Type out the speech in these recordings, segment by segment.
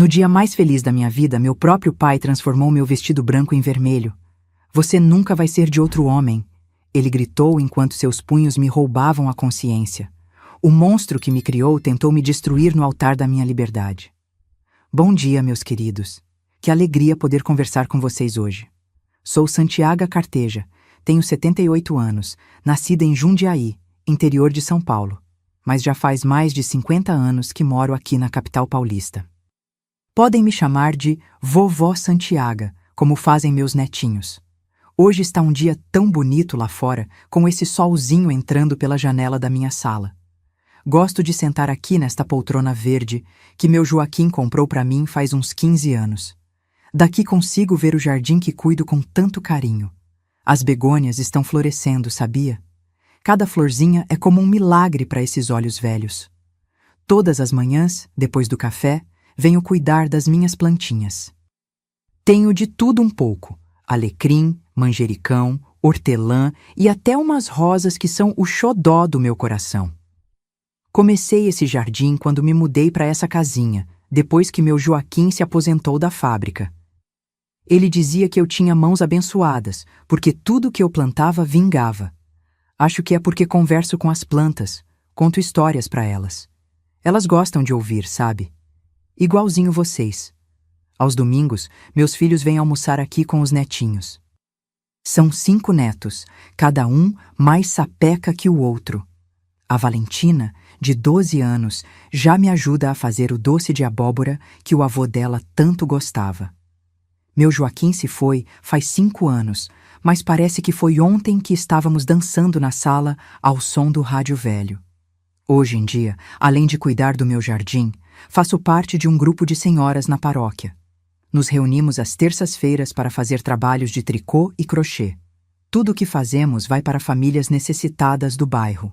No dia mais feliz da minha vida, meu próprio pai transformou meu vestido branco em vermelho. Você nunca vai ser de outro homem, ele gritou enquanto seus punhos me roubavam a consciência. O monstro que me criou tentou me destruir no altar da minha liberdade. Bom dia, meus queridos. Que alegria poder conversar com vocês hoje. Sou Santiaga Carteja, tenho 78 anos, nascida em Jundiaí, interior de São Paulo, mas já faz mais de 50 anos que moro aqui na capital paulista. Podem me chamar de Vovó Santiaga, como fazem meus netinhos. Hoje está um dia tão bonito lá fora, com esse solzinho entrando pela janela da minha sala. Gosto de sentar aqui nesta poltrona verde que meu Joaquim comprou para mim faz uns 15 anos. Daqui consigo ver o jardim que cuido com tanto carinho. As begônias estão florescendo, sabia? Cada florzinha é como um milagre para esses olhos velhos. Todas as manhãs, depois do café, venho cuidar das minhas plantinhas. Tenho de tudo um pouco: alecrim, manjericão, hortelã e até umas rosas que são o xodó do meu coração. Comecei esse jardim quando me mudei para essa casinha, depois que meu Joaquim se aposentou da fábrica. Ele dizia que eu tinha mãos abençoadas, porque tudo que eu plantava vingava. Acho que é porque converso com as plantas, conto histórias para elas. Elas gostam de ouvir, sabe? Igualzinho vocês. Aos domingos, meus filhos vêm almoçar aqui com os netinhos. São 5 netos, cada um mais sapeca que o outro. A Valentina, de 12 anos, já me ajuda a fazer o doce de abóbora que o avô dela tanto gostava. Meu Joaquim se foi faz 5 anos, mas parece que foi ontem que estávamos dançando na sala ao som do rádio velho. Hoje em dia, além de cuidar do meu jardim, faço parte de um grupo de senhoras na paróquia. Nos reunimos às terças-feiras para fazer trabalhos de tricô e crochê. Tudo o que fazemos vai para famílias necessitadas do bairro.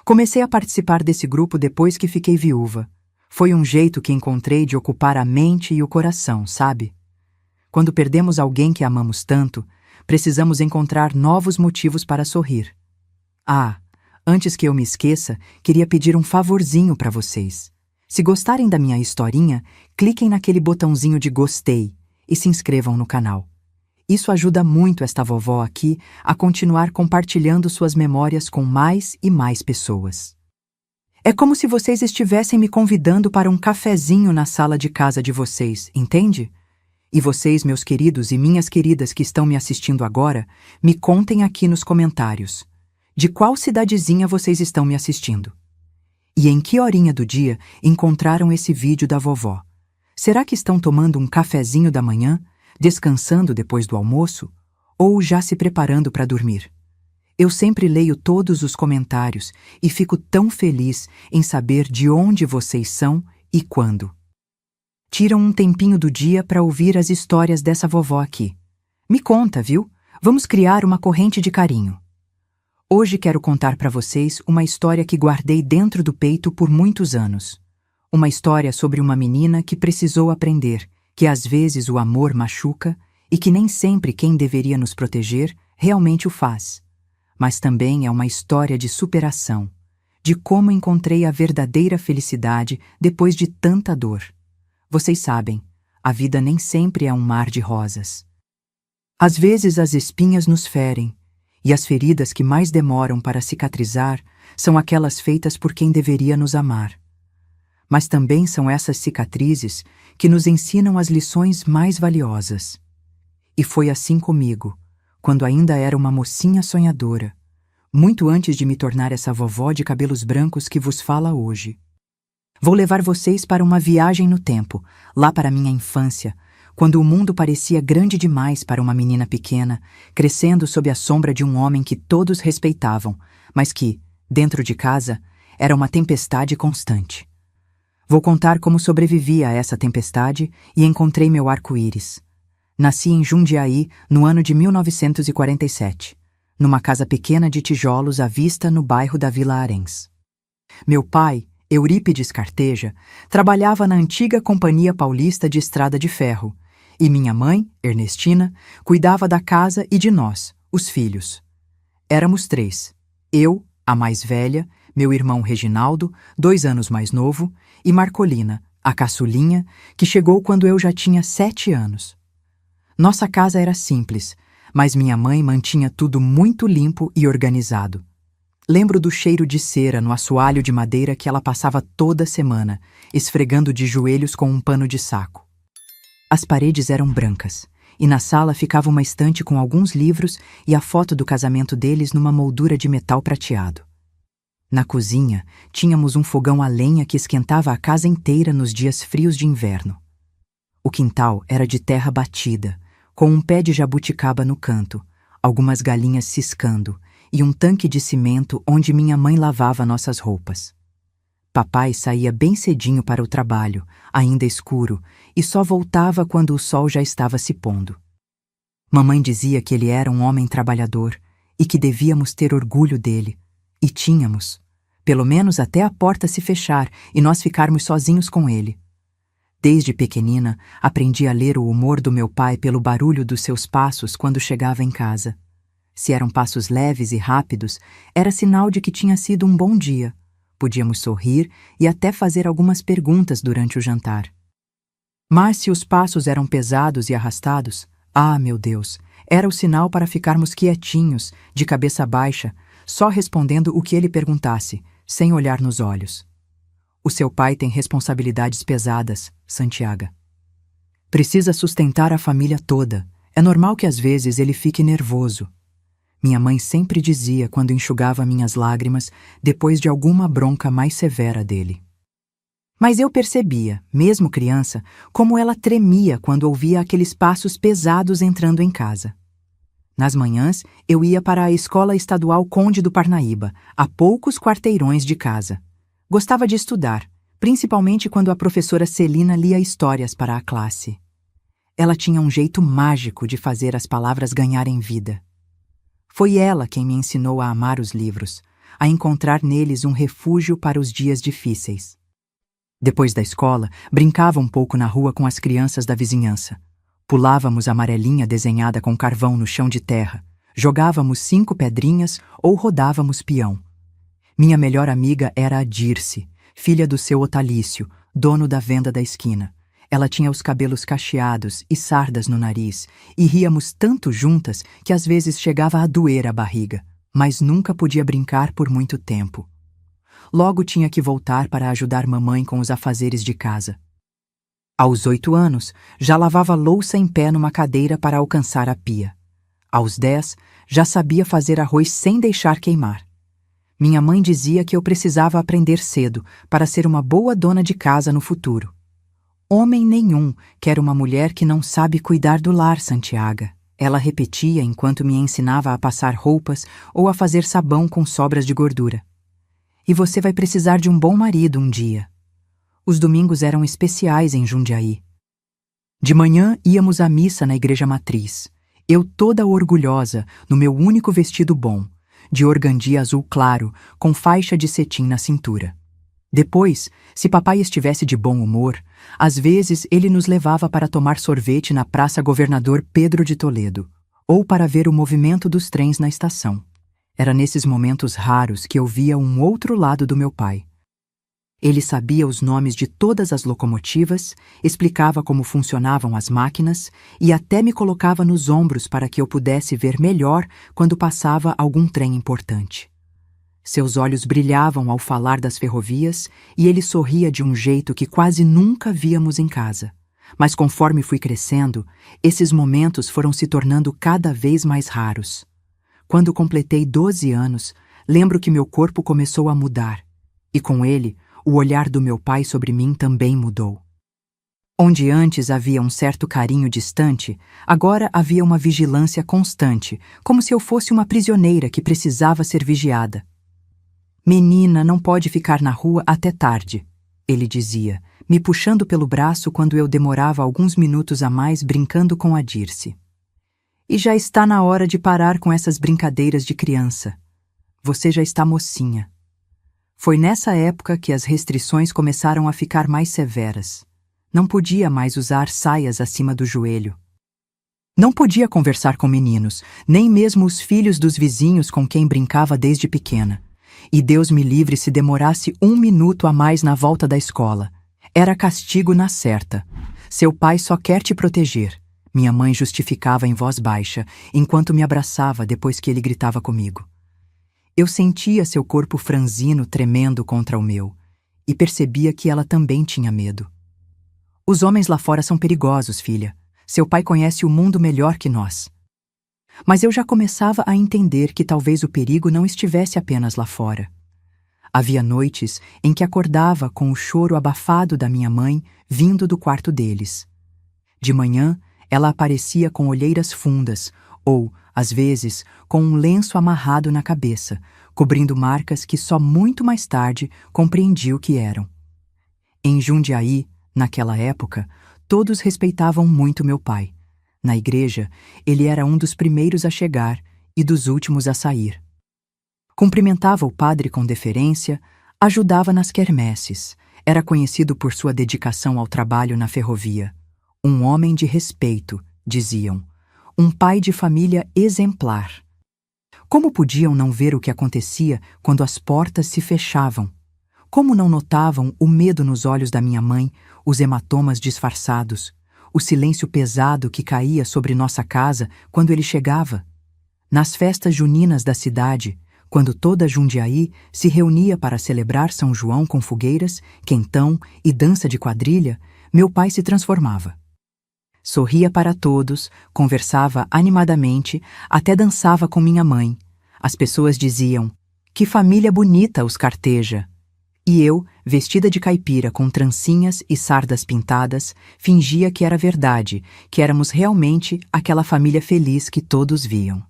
Comecei a participar desse grupo depois que fiquei viúva. Foi um jeito que encontrei de ocupar a mente e o coração, sabe? Quando perdemos alguém que amamos tanto, precisamos encontrar novos motivos para sorrir. Ah, antes que eu me esqueça, queria pedir um favorzinho para vocês. Se gostarem da minha historinha, cliquem naquele botãozinho de gostei e se inscrevam no canal. Isso ajuda muito esta vovó aqui a continuar compartilhando suas memórias com mais e mais pessoas. É como se vocês estivessem me convidando para um cafezinho na sala de casa de vocês, entende? E vocês, meus queridos e minhas queridas que estão me assistindo agora, me contem aqui nos comentários. De qual cidadezinha vocês estão me assistindo? E em que horinha do dia encontraram esse vídeo da vovó? Será que estão tomando um cafezinho da manhã, descansando depois do almoço, ou já se preparando para dormir? Eu sempre leio todos os comentários e fico tão feliz em saber de onde vocês são e quando. Tiram um tempinho do dia para ouvir as histórias dessa vovó aqui. Me conta, viu? Vamos criar uma corrente de carinho. Hoje quero contar para vocês uma história que guardei dentro do peito por muitos anos. Uma história sobre uma menina que precisou aprender que às vezes o amor machuca e que nem sempre quem deveria nos proteger realmente o faz. Mas também é uma história de superação, de como encontrei a verdadeira felicidade depois de tanta dor. Vocês sabem, a vida nem sempre é um mar de rosas. Às vezes as espinhas nos ferem, e as feridas que mais demoram para cicatrizar são aquelas feitas por quem deveria nos amar. Mas também são essas cicatrizes que nos ensinam as lições mais valiosas. E foi assim comigo, quando ainda era uma mocinha sonhadora, muito antes de me tornar essa vovó de cabelos brancos que vos fala hoje. Vou levar vocês para uma viagem no tempo, lá para minha infância, quando o mundo parecia grande demais para uma menina pequena, crescendo sob a sombra de um homem que todos respeitavam, mas que, dentro de casa, era uma tempestade constante. Vou contar como sobrevivi a essa tempestade e encontrei meu arco-íris. Nasci em Jundiaí no ano de 1947, numa casa pequena de tijolos à vista no bairro da Vila Arens. Meu pai, Eurípides Carteja, trabalhava na antiga Companhia Paulista de Estrada de Ferro, e minha mãe, Ernestina, cuidava da casa e de nós, os filhos. Éramos 3, eu, a mais velha, meu irmão Reginaldo, 2 anos mais novo, e Marcolina, a caçulinha, que chegou quando eu já tinha 7 anos. Nossa casa era simples, mas minha mãe mantinha tudo muito limpo e organizado. Lembro do cheiro de cera no assoalho de madeira que ela passava toda semana, esfregando de joelhos com um pano de saco. As paredes eram brancas, e na sala ficava uma estante com alguns livros e a foto do casamento deles numa moldura de metal prateado. Na cozinha, tínhamos um fogão a lenha que esquentava a casa inteira nos dias frios de inverno. O quintal era de terra batida, com um pé de jabuticaba no canto, algumas galinhas ciscando e um tanque de cimento onde minha mãe lavava nossas roupas. Papai saía bem cedinho para o trabalho, ainda escuro, e só voltava quando o sol já estava se pondo. Mamãe dizia que ele era um homem trabalhador e que devíamos ter orgulho dele, e tínhamos, pelo menos até a porta se fechar e nós ficarmos sozinhos com ele. Desde pequenina, aprendi a ler o humor do meu pai pelo barulho dos seus passos quando chegava em casa. Se eram passos leves e rápidos, era sinal de que tinha sido um bom dia. Podíamos sorrir e até fazer algumas perguntas durante o jantar. Mas se os passos eram pesados e arrastados, meu Deus, era o sinal para ficarmos quietinhos, de cabeça baixa, só respondendo o que ele perguntasse, sem olhar nos olhos. O seu pai tem responsabilidades pesadas, Santiago. Precisa sustentar a família toda. É normal que às vezes ele fique nervoso. Minha mãe sempre dizia quando enxugava minhas lágrimas depois de alguma bronca mais severa dele. Mas eu percebia, mesmo criança, como ela tremia quando ouvia aqueles passos pesados entrando em casa. Nas manhãs, eu ia para a Escola Estadual Conde do Parnaíba, a poucos quarteirões de casa. Gostava de estudar, principalmente quando a professora Celina lia histórias para a classe. Ela tinha um jeito mágico de fazer as palavras ganharem vida. Foi ela quem me ensinou a amar os livros, a encontrar neles um refúgio para os dias difíceis. Depois da escola, brincava um pouco na rua com as crianças da vizinhança. Pulávamos a amarelinha desenhada com carvão no chão de terra, jogávamos 5 pedrinhas ou rodávamos peão. Minha melhor amiga era a Dirce, filha do seu Otalício, dono da venda da esquina. Ela tinha os cabelos cacheados e sardas no nariz, e ríamos tanto juntas que às vezes chegava a doer a barriga, mas nunca podia brincar por muito tempo. Logo tinha que voltar para ajudar mamãe com os afazeres de casa. Aos 8 anos, já lavava louça em pé numa cadeira para alcançar a pia. Aos 10, já sabia fazer arroz sem deixar queimar. Minha mãe dizia que eu precisava aprender cedo para ser uma boa dona de casa no futuro. Homem nenhum quer uma mulher que não sabe cuidar do lar, Santiago. Ela repetia enquanto me ensinava a passar roupas ou a fazer sabão com sobras de gordura. E você vai precisar de um bom marido um dia. Os domingos eram especiais em Jundiaí. De manhã íamos à missa na igreja matriz. Eu toda orgulhosa, no meu único vestido bom, de organdi azul claro, com faixa de cetim na cintura. Depois, se papai estivesse de bom humor, às vezes ele nos levava para tomar sorvete na Praça Governador Pedro de Toledo, ou para ver o movimento dos trens na estação. Era nesses momentos raros que eu via um outro lado do meu pai. Ele sabia os nomes de todas as locomotivas, explicava como funcionavam as máquinas e até me colocava nos ombros para que eu pudesse ver melhor quando passava algum trem importante. Seus olhos brilhavam ao falar das ferrovias e ele sorria de um jeito que quase nunca víamos em casa. Mas conforme fui crescendo, esses momentos foram se tornando cada vez mais raros. Quando completei 12 anos, lembro que meu corpo começou a mudar, e com ele, o olhar do meu pai sobre mim também mudou. Onde antes havia um certo carinho distante, agora havia uma vigilância constante, como se eu fosse uma prisioneira que precisava ser vigiada. Menina, não pode ficar na rua até tarde, ele dizia, me puxando pelo braço quando eu demorava alguns minutos a mais brincando com a Dirce. E já está na hora de parar com essas brincadeiras de criança. Você já está mocinha. Foi nessa época que as restrições começaram a ficar mais severas. Não podia mais usar saias acima do joelho. Não podia conversar com meninos, nem mesmo os filhos dos vizinhos com quem brincava desde pequena. E Deus me livre se demorasse 1 minuto a mais na volta da escola. Era castigo na certa. Seu pai só quer te proteger, minha mãe justificava em voz baixa, enquanto me abraçava depois que ele gritava comigo. Eu sentia seu corpo franzino tremendo contra o meu, e percebia que ela também tinha medo. Os homens lá fora são perigosos, filha. Seu pai conhece o mundo melhor que nós. Mas eu já começava a entender que talvez o perigo não estivesse apenas lá fora. Havia noites em que acordava com o choro abafado da minha mãe vindo do quarto deles. De manhã, ela aparecia com olheiras fundas ou, às vezes, com um lenço amarrado na cabeça, cobrindo marcas que só muito mais tarde compreendi o que eram. Em Jundiaí, naquela época, todos respeitavam muito meu pai. Na igreja, ele era um dos primeiros a chegar e dos últimos a sair. Cumprimentava o padre com deferência, ajudava nas quermesses, era conhecido por sua dedicação ao trabalho na ferrovia. Um homem de respeito, diziam. Um pai de família exemplar. Como podiam não ver o que acontecia quando as portas se fechavam? Como não notavam o medo nos olhos da minha mãe, os hematomas disfarçados, o silêncio pesado que caía sobre nossa casa quando ele chegava? Nas festas juninas da cidade, quando toda Jundiaí se reunia para celebrar São João com fogueiras, quentão e dança de quadrilha, meu pai se transformava. Sorria para todos, conversava animadamente, até dançava com minha mãe. As pessoas diziam, que família bonita os Carteja. E eu, vestida de caipira com trancinhas e sardas pintadas, fingia que era verdade, que éramos realmente aquela família feliz que todos viam.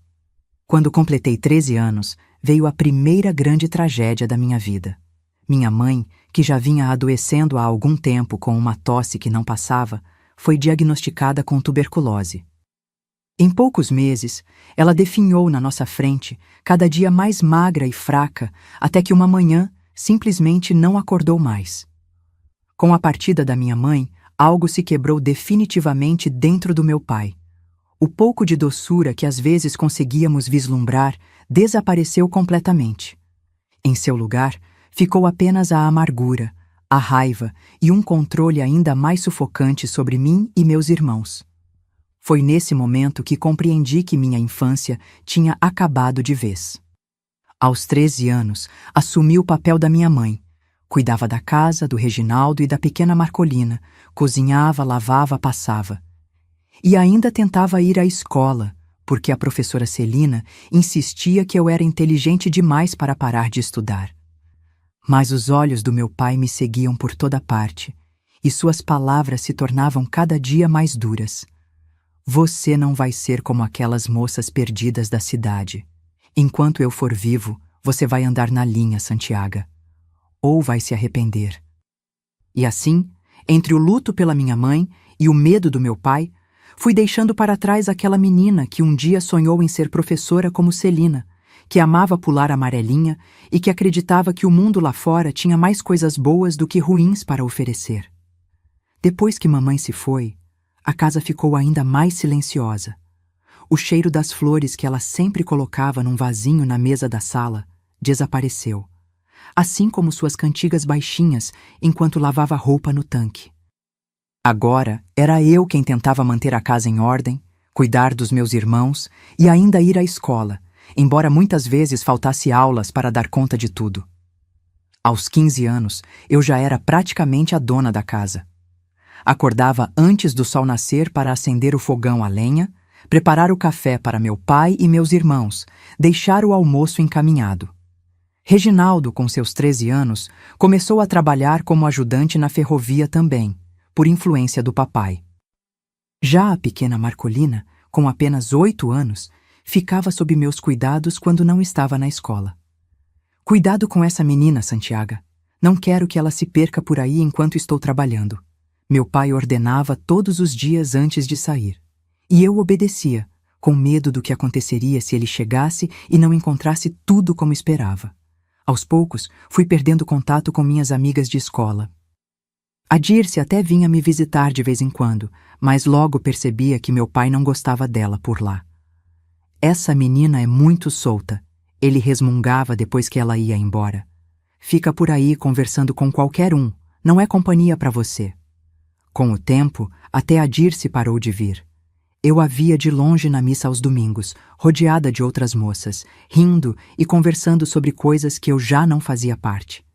Quando completei 13 anos, veio a primeira grande tragédia da minha vida. Minha mãe, que já vinha adoecendo há algum tempo com uma tosse que não passava, foi diagnosticada com tuberculose. Em poucos meses, ela definhou na nossa frente, cada dia mais magra e fraca, até que uma manhã simplesmente não acordou mais. Com a partida da minha mãe, algo se quebrou definitivamente dentro do meu pai. O pouco de doçura que às vezes conseguíamos vislumbrar desapareceu completamente. Em seu lugar, ficou apenas a amargura, a raiva e um controle ainda mais sufocante sobre mim e meus irmãos. Foi nesse momento que compreendi que minha infância tinha acabado de vez. Aos 13 anos, assumi o papel da minha mãe. Cuidava da casa, do Reginaldo e da pequena Marcolina, cozinhava, lavava, passava. E ainda tentava ir à escola, porque a professora Celina insistia que eu era inteligente demais para parar de estudar. Mas os olhos do meu pai me seguiam por toda parte, e suas palavras se tornavam cada dia mais duras. Você não vai ser como aquelas moças perdidas da cidade. Enquanto eu for vivo, você vai andar na linha, Santiago. Ou vai se arrepender. E assim, entre o luto pela minha mãe e o medo do meu pai, fui deixando para trás aquela menina que um dia sonhou em ser professora como Celina, que amava pular amarelinha e que acreditava que o mundo lá fora tinha mais coisas boas do que ruins para oferecer. Depois que mamãe se foi, a casa ficou ainda mais silenciosa. O cheiro das flores que ela sempre colocava num vasinho na mesa da sala desapareceu, assim como suas cantigas baixinhas enquanto lavava roupa no tanque. Agora era eu quem tentava manter a casa em ordem, cuidar dos meus irmãos e ainda ir à escola, embora muitas vezes faltasse aulas para dar conta de tudo. Aos 15 anos, eu já era praticamente a dona da casa. Acordava antes do sol nascer para acender o fogão a lenha, preparar o café para meu pai e meus irmãos, deixar o almoço encaminhado. Reginaldo, com seus 13 anos, começou a trabalhar como ajudante na ferrovia também, por influência do papai. Já a pequena Marcolina, com apenas 8 anos, ficava sob meus cuidados quando não estava na escola. Cuidado com essa menina, Santiago. Não quero que ela se perca por aí enquanto estou trabalhando. Meu pai ordenava todos os dias antes de sair. E eu obedecia, com medo do que aconteceria se ele chegasse e não encontrasse tudo como esperava. Aos poucos, fui perdendo contato com minhas amigas de escola. A Dirce até vinha me visitar de vez em quando, mas logo percebia que meu pai não gostava dela por lá. Essa menina é muito solta, ele resmungava depois que ela ia embora. Fica por aí conversando com qualquer um, Não é companhia para você. Com o tempo, até a Dirce parou de vir. Eu a via de longe na missa aos domingos, rodeada de outras moças, rindo e conversando sobre coisas que eu já não fazia parte.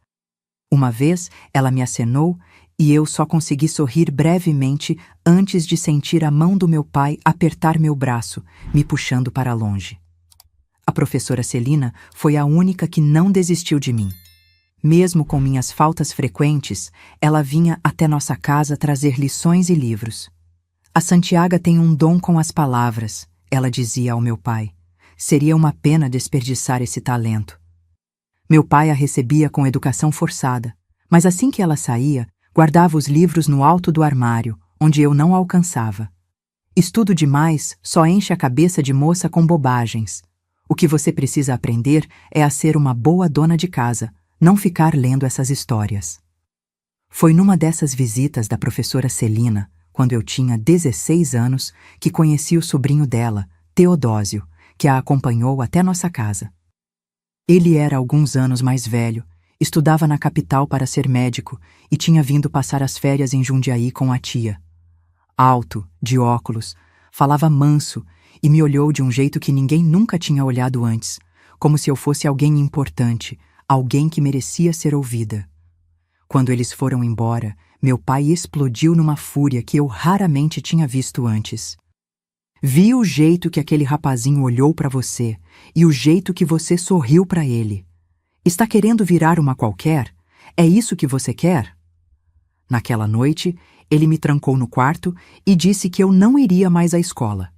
Uma vez, ela me acenou e eu só consegui sorrir brevemente antes de sentir a mão do meu pai apertar meu braço, me puxando para longe. A professora Celina foi a única que não desistiu de mim. Mesmo com minhas faltas frequentes, ela vinha até nossa casa trazer lições e livros. A Santiaga tem um dom com as palavras, ela dizia ao meu pai. Seria uma pena desperdiçar esse talento. Meu pai a recebia com educação forçada, mas assim que ela saía, guardava os livros no alto do armário, onde eu não alcançava. Estudo demais só enche a cabeça de moça com bobagens. O que você precisa aprender é a ser uma boa dona de casa, não ficar lendo essas histórias. Foi numa dessas visitas da professora Celina, quando eu tinha 16 anos, que conheci o sobrinho dela, Teodósio, que a acompanhou até nossa casa. Ele era alguns anos mais velho, estudava na capital para ser médico e tinha vindo passar as férias em Jundiaí com a tia. Alto, de óculos, falava manso e me olhou de um jeito que ninguém nunca tinha olhado antes, como se eu fosse alguém importante, alguém que merecia ser ouvida. Quando eles foram embora, meu pai explodiu numa fúria que eu raramente tinha visto antes. Vi o jeito que aquele rapazinho olhou para você e o jeito que você sorriu para ele. Está querendo virar uma qualquer? É isso que você quer? Naquela noite, ele me trancou no quarto e disse que eu não iria mais à escola.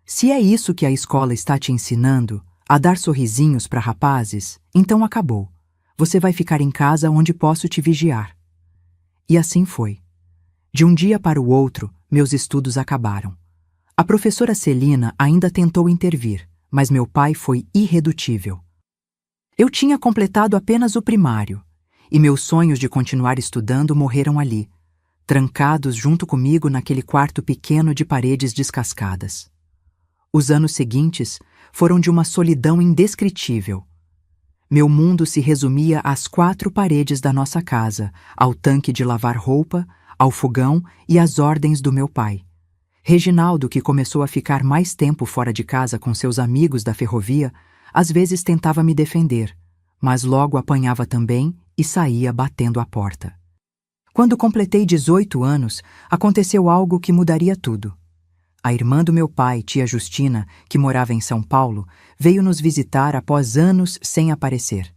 Se é isso que a escola está te ensinando, a dar sorrisinhos para rapazes, então acabou. Você vai ficar em casa onde posso te vigiar. E assim foi. De um dia para o outro, meus estudos acabaram. A professora Celina ainda tentou intervir, mas meu pai foi irredutível. Eu tinha completado apenas o primário, e meus sonhos de continuar estudando morreram ali, trancados junto comigo naquele quarto pequeno de paredes descascadas. Os anos seguintes foram de uma solidão indescritível. Meu mundo se resumia às 4 paredes da nossa casa, ao tanque de lavar roupa, ao fogão e às ordens do meu pai. Reginaldo, que começou a ficar mais tempo fora de casa com seus amigos da ferrovia, às vezes tentava me defender, mas logo apanhava também e saía batendo a porta. Quando completei 18 anos, aconteceu algo que mudaria tudo. A irmã do meu pai, tia Justina, que morava em São Paulo, veio nos visitar após anos sem aparecer.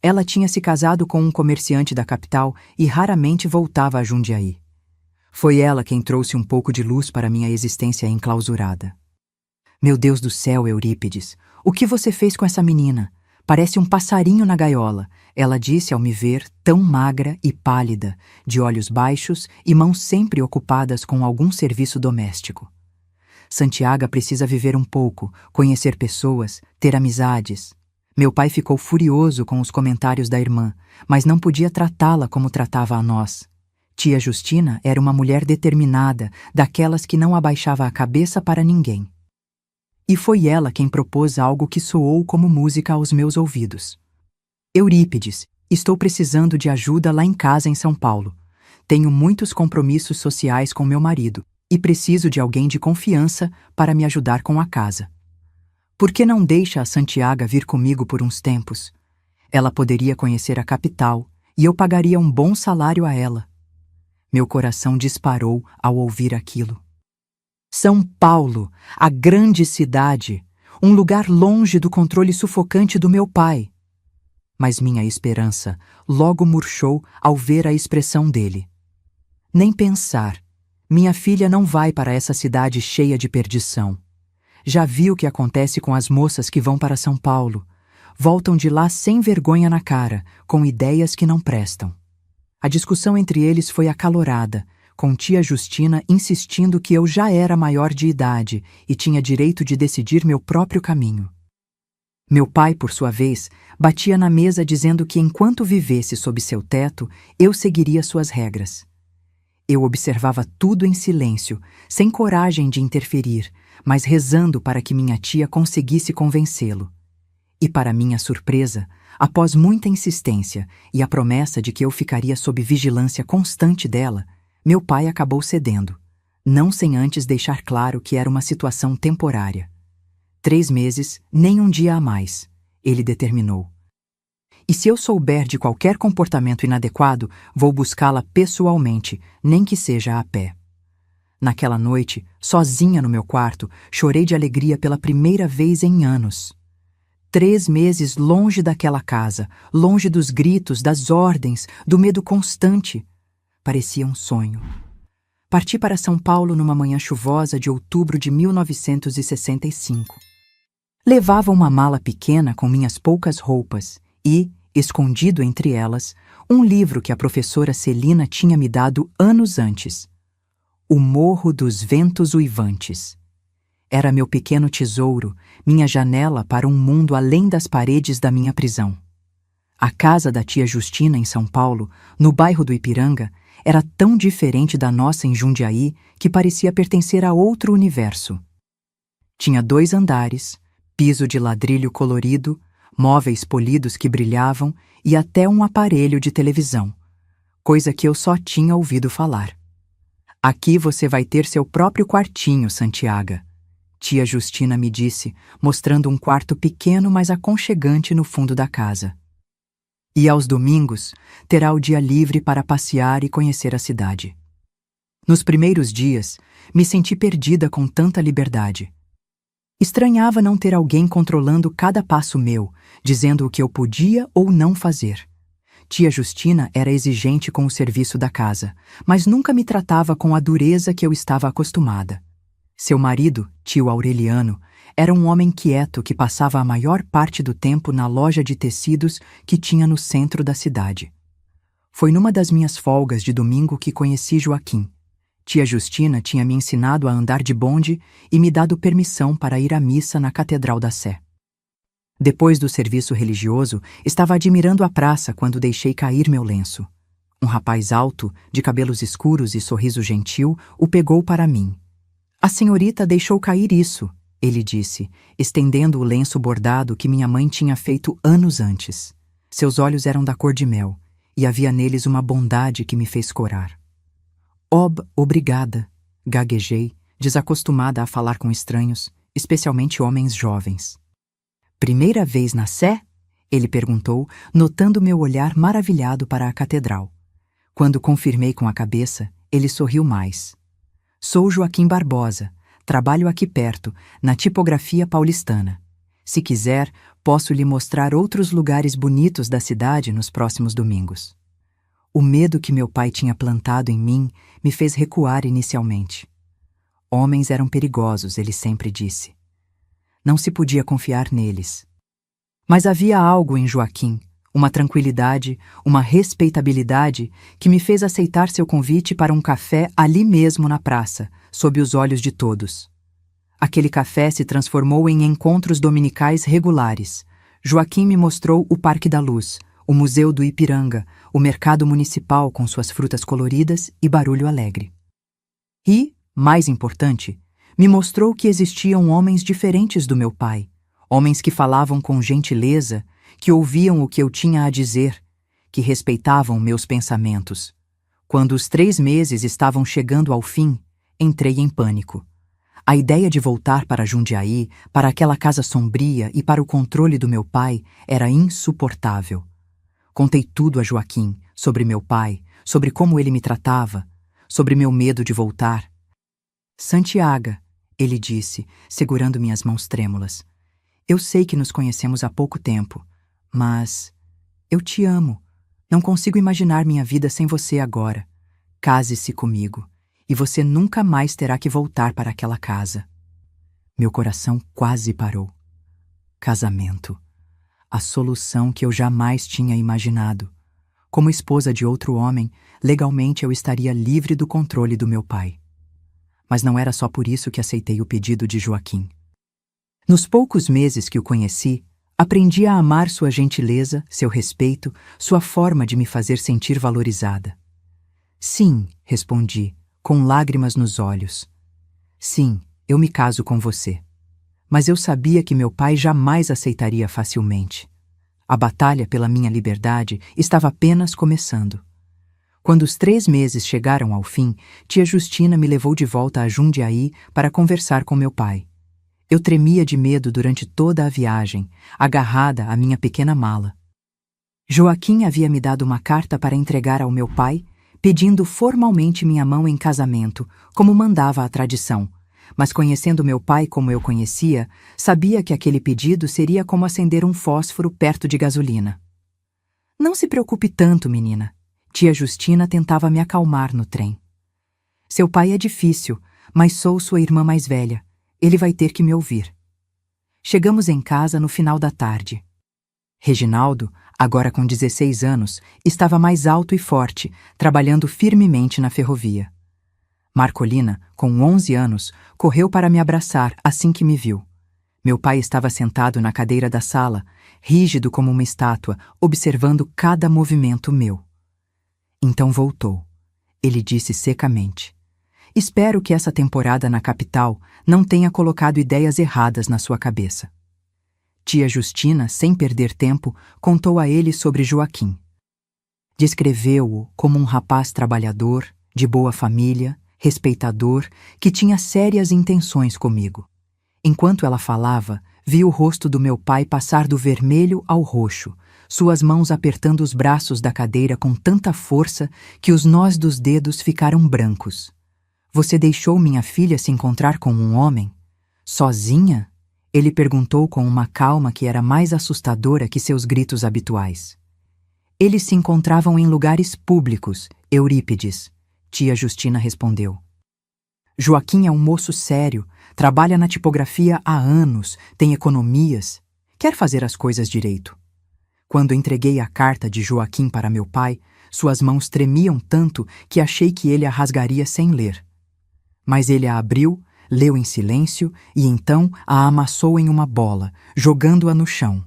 Ela tinha se casado com um comerciante da capital e raramente voltava a Jundiaí. Foi ela quem trouxe um pouco de luz para minha existência enclausurada. Meu Deus do céu, Eurípides, o que você fez com essa menina? Parece um passarinho na gaiola, ela disse ao me ver tão magra e pálida, de olhos baixos e mãos sempre ocupadas com algum serviço doméstico. Santiaga precisa viver um pouco, conhecer pessoas, ter amizades. Meu pai ficou furioso com os comentários da irmã, mas não podia tratá-la como tratava a nós. Tia Justina era uma mulher determinada, daquelas que não abaixava a cabeça para ninguém. E foi ela quem propôs algo que soou como música aos meus ouvidos. Eurípides, estou precisando de ajuda lá em casa em São Paulo. Tenho muitos compromissos sociais com meu marido e preciso de alguém de confiança para me ajudar com a casa. Por que não deixa a Santiaga vir comigo por uns tempos? Ela poderia conhecer a capital e eu pagaria um bom salário a ela. Meu coração disparou ao ouvir aquilo. São Paulo, a grande cidade, um lugar longe do controle sufocante do meu pai. Mas minha esperança logo murchou ao ver a expressão dele. Nem pensar. Minha filha não vai para essa cidade cheia de perdição. Já vi o que acontece com as moças que vão para São Paulo. Voltam de lá sem vergonha na cara, com ideias que não prestam. A discussão entre eles foi acalorada, com tia Justina insistindo que eu já era maior de idade e tinha direito de decidir meu próprio caminho. Meu pai, por sua vez, batia na mesa dizendo que enquanto vivesse sob seu teto, eu seguiria suas regras. Eu observava tudo em silêncio, sem coragem de interferir, mas rezando para que minha tia conseguisse convencê-lo. E para minha surpresa, após muita insistência e a promessa de que eu ficaria sob vigilância constante dela, meu pai acabou cedendo, não sem antes deixar claro que era uma situação temporária. 3 meses, nem um dia a mais, ele determinou. E se eu souber de qualquer comportamento inadequado, vou buscá-la pessoalmente, nem que seja a pé. Naquela noite, sozinha no meu quarto, chorei de alegria pela primeira vez em anos. 3 meses longe daquela casa, longe dos gritos, das ordens, do medo constante. Parecia um sonho. Parti para São Paulo numa manhã chuvosa de outubro de 1965. Levava uma mala pequena com minhas poucas roupas e, escondido entre elas, um livro que a professora Celina tinha me dado anos antes. O Morro dos Ventos Uivantes. Era meu pequeno tesouro, minha janela para um mundo além das paredes da minha prisão. A casa da tia Justina em São Paulo, no bairro do Ipiranga, era tão diferente da nossa em Jundiaí que parecia pertencer a outro universo. Tinha 2 andares, piso de ladrilho colorido, móveis polidos que brilhavam e até um aparelho de televisão, coisa que eu só tinha ouvido falar. Aqui você vai ter seu próprio quartinho, Santiago, tia Justina me disse, mostrando um quarto pequeno mas aconchegante no fundo da casa. E aos domingos, terá o dia livre para passear e conhecer a cidade. Nos primeiros dias, me senti perdida com tanta liberdade. Estranhava não ter alguém controlando cada passo meu, dizendo o que eu podia ou não fazer. Tia Justina era exigente com o serviço da casa, mas nunca me tratava com a dureza que eu estava acostumada. Seu marido, tio Aureliano, era um homem quieto que passava a maior parte do tempo na loja de tecidos que tinha no centro da cidade. Foi numa das minhas folgas de domingo que conheci Joaquim. Tia Justina tinha me ensinado a andar de bonde e me dado permissão para ir à missa na Catedral da Sé. Depois do serviço religioso, estava admirando a praça quando deixei cair meu lenço. Um rapaz alto, de cabelos escuros e sorriso gentil, o pegou para mim. "A senhorita deixou cair isso", ele disse, estendendo o lenço bordado que minha mãe tinha feito anos antes. Seus olhos eram da cor de mel, e havia neles uma bondade que me fez corar. Obrigada", gaguejei, desacostumada a falar com estranhos, especialmente homens jovens. "Primeira vez na Sé?", ele perguntou, notando meu olhar maravilhado para a catedral. Quando confirmei com a cabeça, ele sorriu mais. "Sou Joaquim Barbosa. Trabalho aqui perto, na tipografia paulistana. Se quiser, posso lhe mostrar outros lugares bonitos da cidade nos próximos domingos." O medo que meu pai tinha plantado em mim me fez recuar inicialmente. Homens eram perigosos, ele sempre disse. Não se podia confiar neles. Mas havia algo em Joaquim, uma tranquilidade, uma respeitabilidade que me fez aceitar seu convite para um café ali mesmo na praça, sob os olhos de todos. Aquele café se transformou em encontros dominicais regulares. Joaquim me mostrou o Parque da Luz, o Museu do Ipiranga, o mercado municipal com suas frutas coloridas e barulho alegre. E, mais importante, me mostrou que existiam homens diferentes do meu pai, homens que falavam com gentileza, que ouviam o que eu tinha a dizer, que respeitavam meus pensamentos. Quando os 3 meses estavam chegando ao fim, entrei em pânico. A ideia de voltar para Jundiaí, para aquela casa sombria e para o controle do meu pai era insuportável. Contei tudo a Joaquim, sobre meu pai, sobre como ele me tratava, sobre meu medo de voltar. "Santiago", ele disse, segurando minhas mãos trêmulas. "Eu sei que nos conhecemos há pouco tempo, mas eu te amo. Não consigo imaginar minha vida sem você agora. Case-se comigo, e você nunca mais terá que voltar para aquela casa." Meu coração quase parou. Casamento. A solução que eu jamais tinha imaginado. Como esposa de outro homem, legalmente eu estaria livre do controle do meu pai. Mas não era só por isso que aceitei o pedido de Joaquim. Nos poucos meses que o conheci, aprendi a amar sua gentileza, seu respeito, sua forma de me fazer sentir valorizada. "Sim", respondi, com lágrimas nos olhos. "Sim, eu me caso com você. mas eu sabia que meu pai jamais aceitaria facilmente. A batalha pela minha liberdade estava apenas começando. Quando os 3 meses chegaram ao fim, tia Justina me levou de volta a Jundiaí para conversar com meu pai. Eu tremia de medo durante toda a viagem, agarrada à minha pequena mala. Joaquim havia me dado uma carta para entregar ao meu pai, pedindo formalmente minha mão em casamento, como mandava a tradição. Mas conhecendo meu pai como eu conhecia, sabia que aquele pedido seria como acender um fósforo perto de gasolina. Não se preocupe tanto, menina. Tia Justina tentava me acalmar no trem. Seu pai é difícil, mas sou sua irmã mais velha. Ele vai ter que me ouvir. Chegamos em casa no final da tarde. Reginaldo, agora com 16 anos, estava mais alto e forte, trabalhando firmemente na ferrovia. Marcolina, com 11 anos, correu para me abraçar assim que me viu. Meu pai estava sentado na cadeira da sala, rígido como uma estátua, observando cada movimento meu. Então voltou. Ele disse secamente: "Espero que essa temporada na capital não tenha colocado ideias erradas na sua cabeça." Tia Justina, sem perder tempo, contou a ele sobre Joaquim. Descreveu-o como um rapaz trabalhador, de boa família, respeitador, que tinha sérias intenções comigo. Enquanto ela falava, vi o rosto do meu pai passar do vermelho ao roxo, suas mãos apertando os braços da cadeira com tanta força que os nós dos dedos ficaram brancos. "Você deixou minha filha se encontrar com um homem? Sozinha?" Ele perguntou com uma calma que era mais assustadora que seus gritos habituais. "Eles se encontravam em lugares públicos, Eurípides," tia Justina respondeu. "Joaquim é um moço sério, trabalha na tipografia há anos, tem economias, quer fazer as coisas direito." Quando entreguei a carta de Joaquim para meu pai, suas mãos tremiam tanto que achei que ele a rasgaria sem ler. Mas ele a abriu, leu em silêncio e então a amassou em uma bola, jogando-a no chão.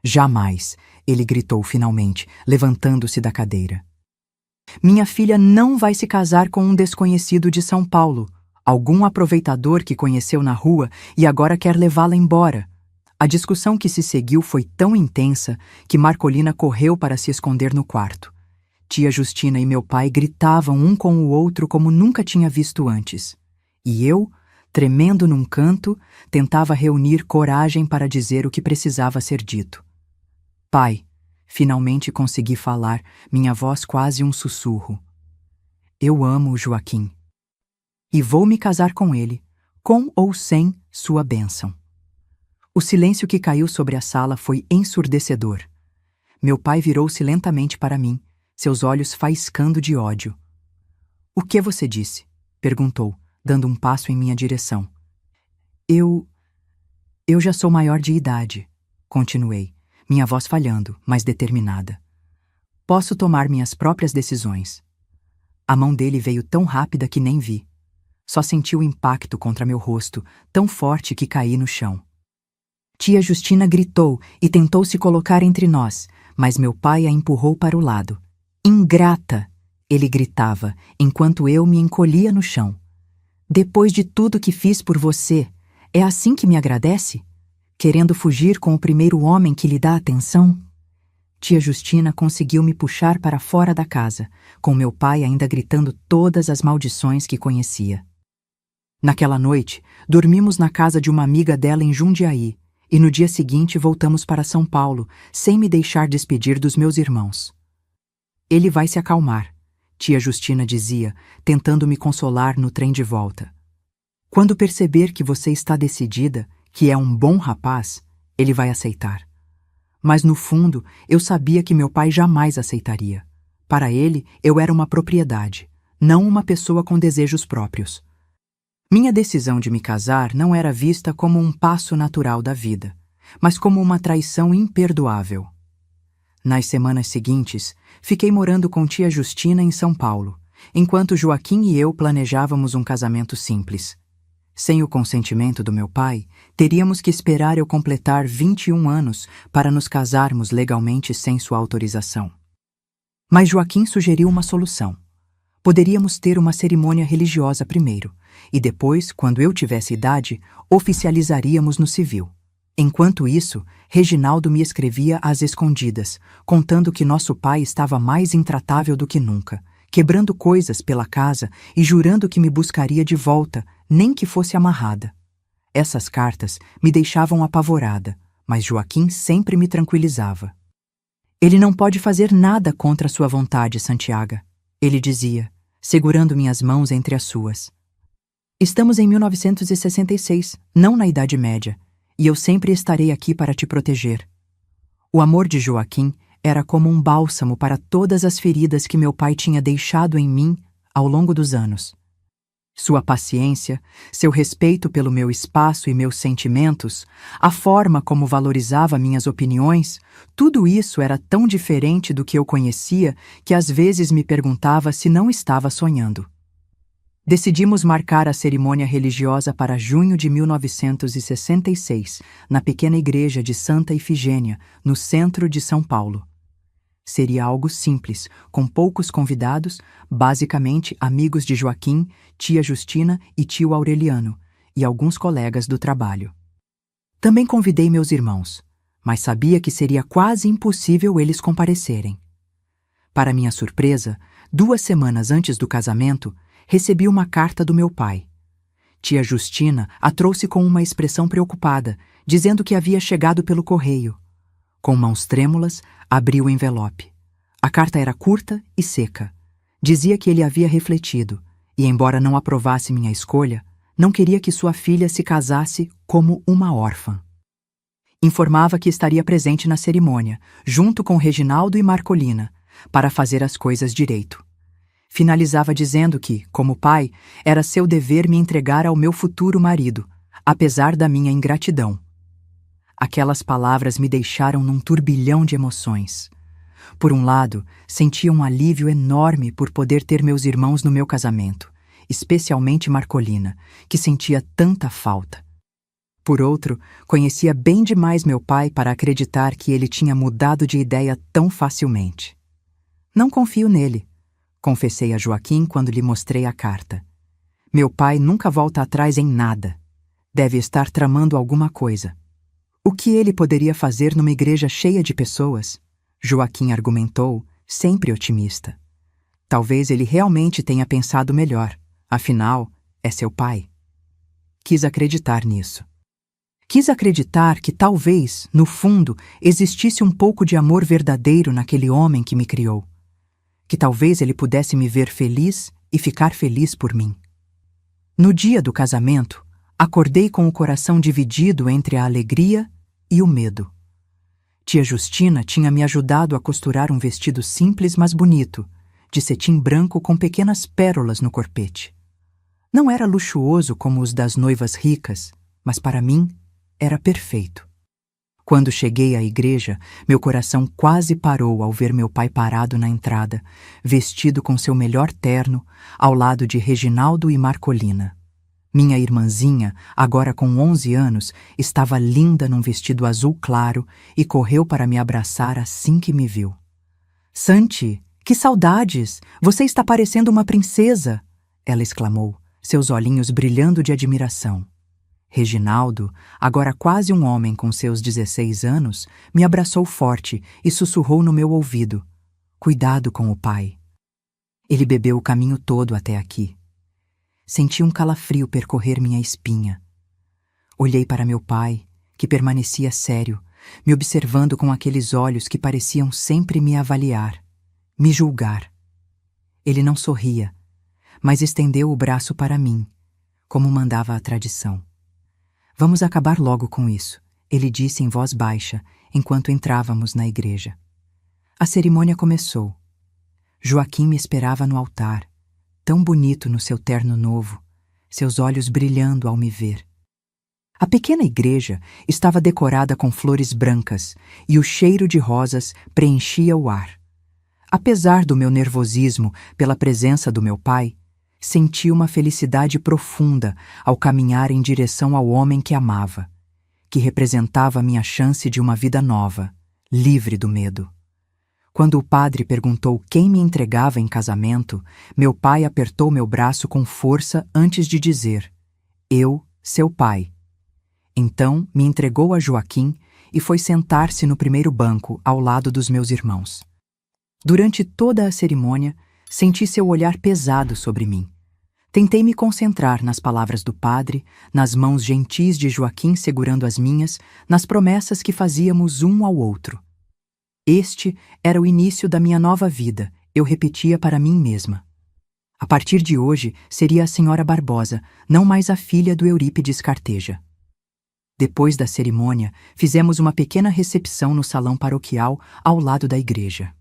"Jamais!" ele gritou finalmente, levantando-se da cadeira. "Minha filha não vai se casar com um desconhecido de São Paulo, algum aproveitador que conheceu na rua e agora quer levá-la embora." A discussão que se seguiu foi tão intensa que Marcolina correu para se esconder no quarto. Tia Justina e meu pai gritavam um com o outro como nunca tinha visto antes. E eu, tremendo num canto, tentava reunir coragem para dizer o que precisava ser dito. "Pai", finalmente consegui falar, minha voz quase um sussurro. "Eu amo o Joaquim. E vou me casar com ele, com ou sem sua bênção." O silêncio que caiu sobre a sala foi ensurdecedor. Meu pai virou-se lentamente para mim, seus olhos faiscando de ódio. "O que você disse?" perguntou, dando um passo em minha direção. Eu já sou maior de idade", continuei, minha voz falhando, mas determinada. "Posso tomar minhas próprias decisões." A mão dele veio tão rápida que nem vi. Só senti o impacto contra meu rosto, tão forte que caí no chão. Tia Justina gritou e tentou se colocar entre nós, mas meu pai a empurrou para o lado. "Ingrata!" ele gritava, enquanto eu me encolhia no chão. "Depois de tudo que fiz por você, é assim que me agradece? Querendo fugir com o primeiro homem que lhe dá atenção?" Tia Justina conseguiu me puxar para fora da casa, com meu pai ainda gritando todas as maldições que conhecia. Naquela noite, dormimos na casa de uma amiga dela em Jundiaí, e no dia seguinte voltamos para São Paulo, sem me deixar despedir dos meus irmãos. "Ele vai se acalmar", tia Justina dizia, tentando me consolar no trem de volta. "Quando perceber que você está decidida, que é um bom rapaz, ele vai aceitar." Mas no fundo, eu sabia que meu pai jamais aceitaria. Para ele, eu era uma propriedade, não uma pessoa com desejos próprios. Minha decisão de me casar não era vista como um passo natural da vida, mas como uma traição imperdoável. Nas semanas seguintes, fiquei morando com tia Justina em São Paulo, enquanto Joaquim e eu planejávamos um casamento simples. Sem o consentimento do meu pai, teríamos que esperar eu completar 21 anos para nos casarmos legalmente sem sua autorização. Mas Joaquim sugeriu uma solução. Poderíamos ter uma cerimônia religiosa primeiro, e depois, quando eu tivesse idade, oficializaríamos no civil. Enquanto isso, Reginaldo me escrevia às escondidas, contando que nosso pai estava mais intratável do que nunca, quebrando coisas pela casa e jurando que me buscaria de volta, nem que fosse amarrada. Essas cartas me deixavam apavorada, mas Joaquim sempre me tranquilizava. Ele não pode fazer nada contra sua vontade, Santiago, ele dizia, segurando minhas mãos entre as suas. Estamos em 1966, não na Idade Média, e eu sempre estarei aqui para te proteger. O amor de Joaquim era como um bálsamo para todas as feridas que meu pai tinha deixado em mim ao longo dos anos. Sua paciência, seu respeito pelo meu espaço e meus sentimentos, a forma como valorizava minhas opiniões, tudo isso era tão diferente do que eu conhecia que às vezes me perguntava se não estava sonhando. Decidimos marcar a cerimônia religiosa para junho de 1966, na pequena igreja de Santa Ifigênia, no centro de São Paulo. Seria algo simples, com poucos convidados, basicamente amigos de Joaquim, tia Justina e tio Aureliano, e alguns colegas do trabalho. Também convidei meus irmãos, mas sabia que seria quase impossível eles comparecerem. Para minha surpresa, 2 semanas antes do casamento, recebi uma carta do meu pai. Tia Justina a trouxe com uma expressão preocupada, dizendo que havia chegado pelo correio. Com mãos trêmulas, abri o envelope. A carta era curta e seca. Dizia que ele havia refletido, e embora não aprovasse minha escolha, não queria que sua filha se casasse como uma órfã. Informava que estaria presente na cerimônia, junto com Reginaldo e Marcolina, para fazer as coisas direito. Finalizava dizendo que, como pai, era seu dever me entregar ao meu futuro marido, apesar da minha ingratidão. Aquelas palavras me deixaram num turbilhão de emoções. Por um lado, sentia um alívio enorme por poder ter meus irmãos no meu casamento, especialmente Marcolina, que sentia tanta falta. Por outro, conhecia bem demais meu pai para acreditar que ele tinha mudado de ideia tão facilmente. Não confio nele, confessei a Joaquim quando lhe mostrei a carta. Meu pai nunca volta atrás em nada. Deve estar tramando alguma coisa. O que ele poderia fazer numa igreja cheia de pessoas? Joaquim argumentou, sempre otimista. Talvez ele realmente tenha pensado melhor. Afinal, é seu pai. Quis acreditar nisso. Quis acreditar que talvez, no fundo, existisse um pouco de amor verdadeiro naquele homem que me criou. Que talvez ele pudesse me ver feliz e ficar feliz por mim. No dia do casamento, acordei com o coração dividido entre a alegria e o medo. Tia Justina tinha me ajudado a costurar um vestido simples, mas bonito, de cetim branco com pequenas pérolas no corpete. Não era luxuoso como os das noivas ricas, mas para mim era perfeito. Quando cheguei à igreja, meu coração quase parou ao ver meu pai parado na entrada, vestido com seu melhor terno, ao lado de Reginaldo e Marcolina. Minha irmãzinha, agora com 11 anos, estava linda num vestido azul claro e correu para me abraçar assim que me viu. "Santi, que saudades! Você está parecendo uma princesa!" ela exclamou, seus olhinhos brilhando de admiração. Reginaldo, agora quase um homem com seus 16 anos, me abraçou forte e sussurrou no meu ouvido: "Cuidado com o pai." Ele bebeu o caminho todo até aqui. Senti um calafrio percorrer minha espinha. Olhei para meu pai, que permanecia sério, me observando com aqueles olhos que pareciam sempre me avaliar, me julgar. Ele não sorria, mas estendeu o braço para mim, como mandava a tradição. "Vamos acabar logo com isso", ele disse em voz baixa, enquanto entrávamos na igreja. A cerimônia começou. Joaquim me esperava no altar, tão bonito no seu terno novo, seus olhos brilhando ao me ver. A pequena igreja estava decorada com flores brancas e o cheiro de rosas preenchia o ar. Apesar do meu nervosismo pela presença do meu pai, senti uma felicidade profunda ao caminhar em direção ao homem que amava, que representava a minha chance de uma vida nova, livre do medo. Quando o padre perguntou quem me entregava em casamento, meu pai apertou meu braço com força antes de dizer: eu, seu pai. Então me entregou a Joaquim e foi sentar-se no primeiro banco, ao lado dos meus irmãos. Durante toda a cerimônia, senti seu olhar pesado sobre mim. Tentei me concentrar nas palavras do padre, nas mãos gentis de Joaquim segurando as minhas, nas promessas que fazíamos um ao outro. Este era o início da minha nova vida, eu repetia para mim mesma. A partir de hoje, seria a senhora Barbosa, não mais a filha do Eurípides Carteja. Depois da cerimônia, fizemos uma pequena recepção no salão paroquial ao lado da igreja.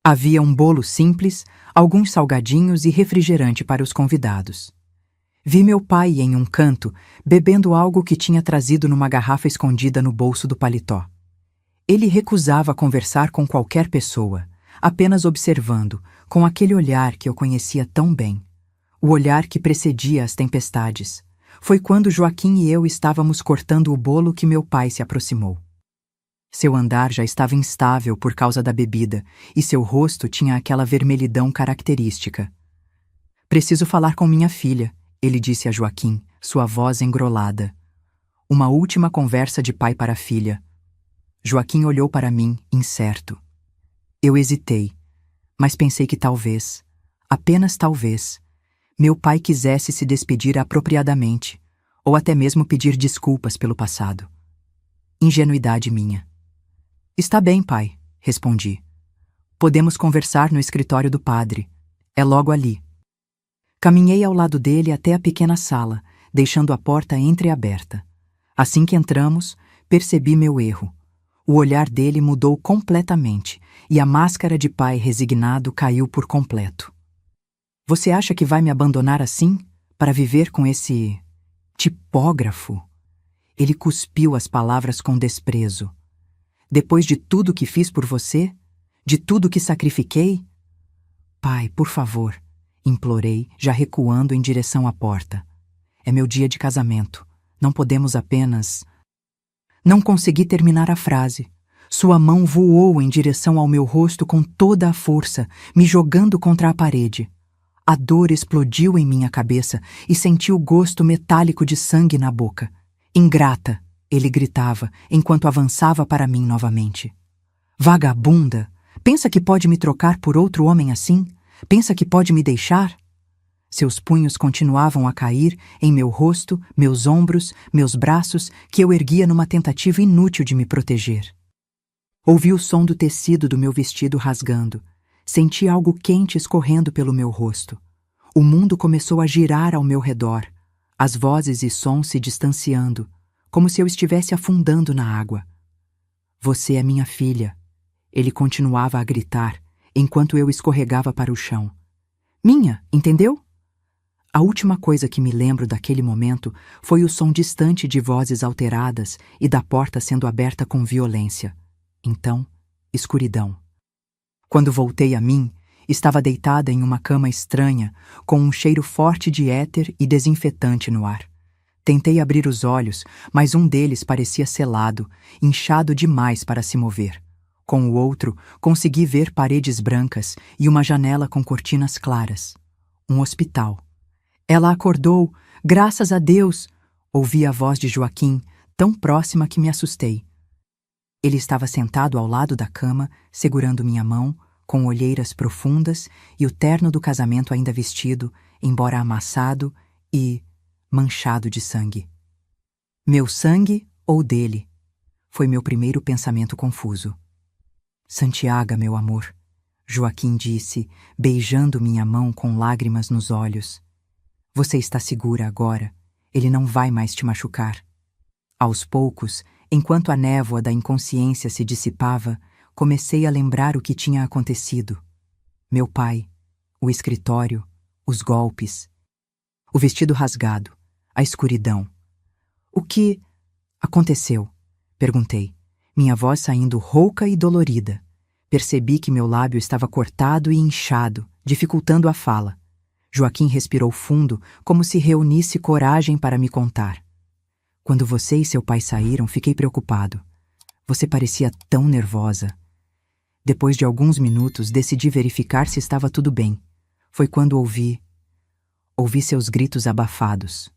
Havia um bolo simples, alguns salgadinhos e refrigerante para os convidados. Vi meu pai em um canto, bebendo algo que tinha trazido numa garrafa escondida no bolso do paletó. Ele recusava conversar com qualquer pessoa, apenas observando, com aquele olhar que eu conhecia tão bem. O olhar que precedia as tempestades. Foi quando Joaquim e eu estávamos cortando o bolo que meu pai se aproximou. Seu andar já estava instável por causa da bebida e seu rosto tinha aquela vermelhidão característica. Preciso falar com minha filha, ele disse a Joaquim, sua voz engrolada. Uma última conversa de pai para filha. Joaquim olhou para mim, incerto. Eu hesitei, mas pensei que talvez, apenas talvez, meu pai quisesse se despedir apropriadamente, ou até mesmo pedir desculpas pelo passado. Ingenuidade minha. Está bem, pai, respondi. Podemos conversar no escritório do padre. É logo ali. Caminhei ao lado dele até a pequena sala, deixando a porta entreaberta. Assim que entramos, percebi meu erro. O olhar dele mudou completamente e a máscara de pai resignado caiu por completo. Você acha que vai me abandonar assim, para viver com esse tipógrafo? Ele cuspiu as palavras com desprezo. Depois de tudo que fiz por você? De tudo que sacrifiquei? Pai, por favor, implorei, já recuando em direção à porta. É meu dia de casamento. Não podemos apenas... Não consegui terminar a frase. Sua mão voou em direção ao meu rosto com toda a força, me jogando contra a parede. A dor explodiu em minha cabeça e senti o gosto metálico de sangue na boca. Ingrata, ele gritava, enquanto avançava para mim novamente. Vagabunda! Pensa que pode me trocar por outro homem assim? Pensa que pode me deixar? Seus punhos continuavam a cair em meu rosto, meus ombros, meus braços, que eu erguia numa tentativa inútil de me proteger. Ouvi o som do tecido do meu vestido rasgando. Senti algo quente escorrendo pelo meu rosto. O mundo começou a girar ao meu redor, as vozes e sons se distanciando, como se eu estivesse afundando na água. Você é minha filha, ele continuava a gritar, enquanto eu escorregava para o chão. Minha, entendeu? A última coisa que me lembro daquele momento foi o som distante de vozes alteradas e da porta sendo aberta com violência. Então, escuridão. Quando voltei a mim, estava deitada em uma cama estranha, com um cheiro forte de éter e desinfetante no ar. Tentei abrir os olhos, mas um deles parecia selado, inchado demais para se mover. Com o outro, consegui ver paredes brancas e uma janela com cortinas claras. Um hospital. Ela acordou, graças a Deus! Ouvi a voz de Joaquim, tão próxima que me assustei. Ele estava sentado ao lado da cama, segurando minha mão, com olheiras profundas e o terno do casamento ainda vestido, embora amassado e manchado de sangue. Meu sangue ou dele? Foi meu primeiro pensamento confuso. Santiago, meu amor, Joaquim disse, beijando minha mão com lágrimas nos olhos. Você está segura agora. Ele não vai mais te machucar. Aos poucos, enquanto a névoa da inconsciência se dissipava, comecei a lembrar o que tinha acontecido. Meu pai, o escritório, os golpes, o vestido rasgado, a escuridão. O que aconteceu? Perguntei, minha voz saindo rouca e dolorida. Percebi que meu lábio estava cortado e inchado, dificultando a fala. Joaquim respirou fundo, como se reunisse coragem para me contar. Quando você e seu pai saíram, fiquei preocupado. Você parecia tão nervosa. Depois de alguns minutos, decidi verificar se estava tudo bem. Foi quando ouvi seus gritos abafados.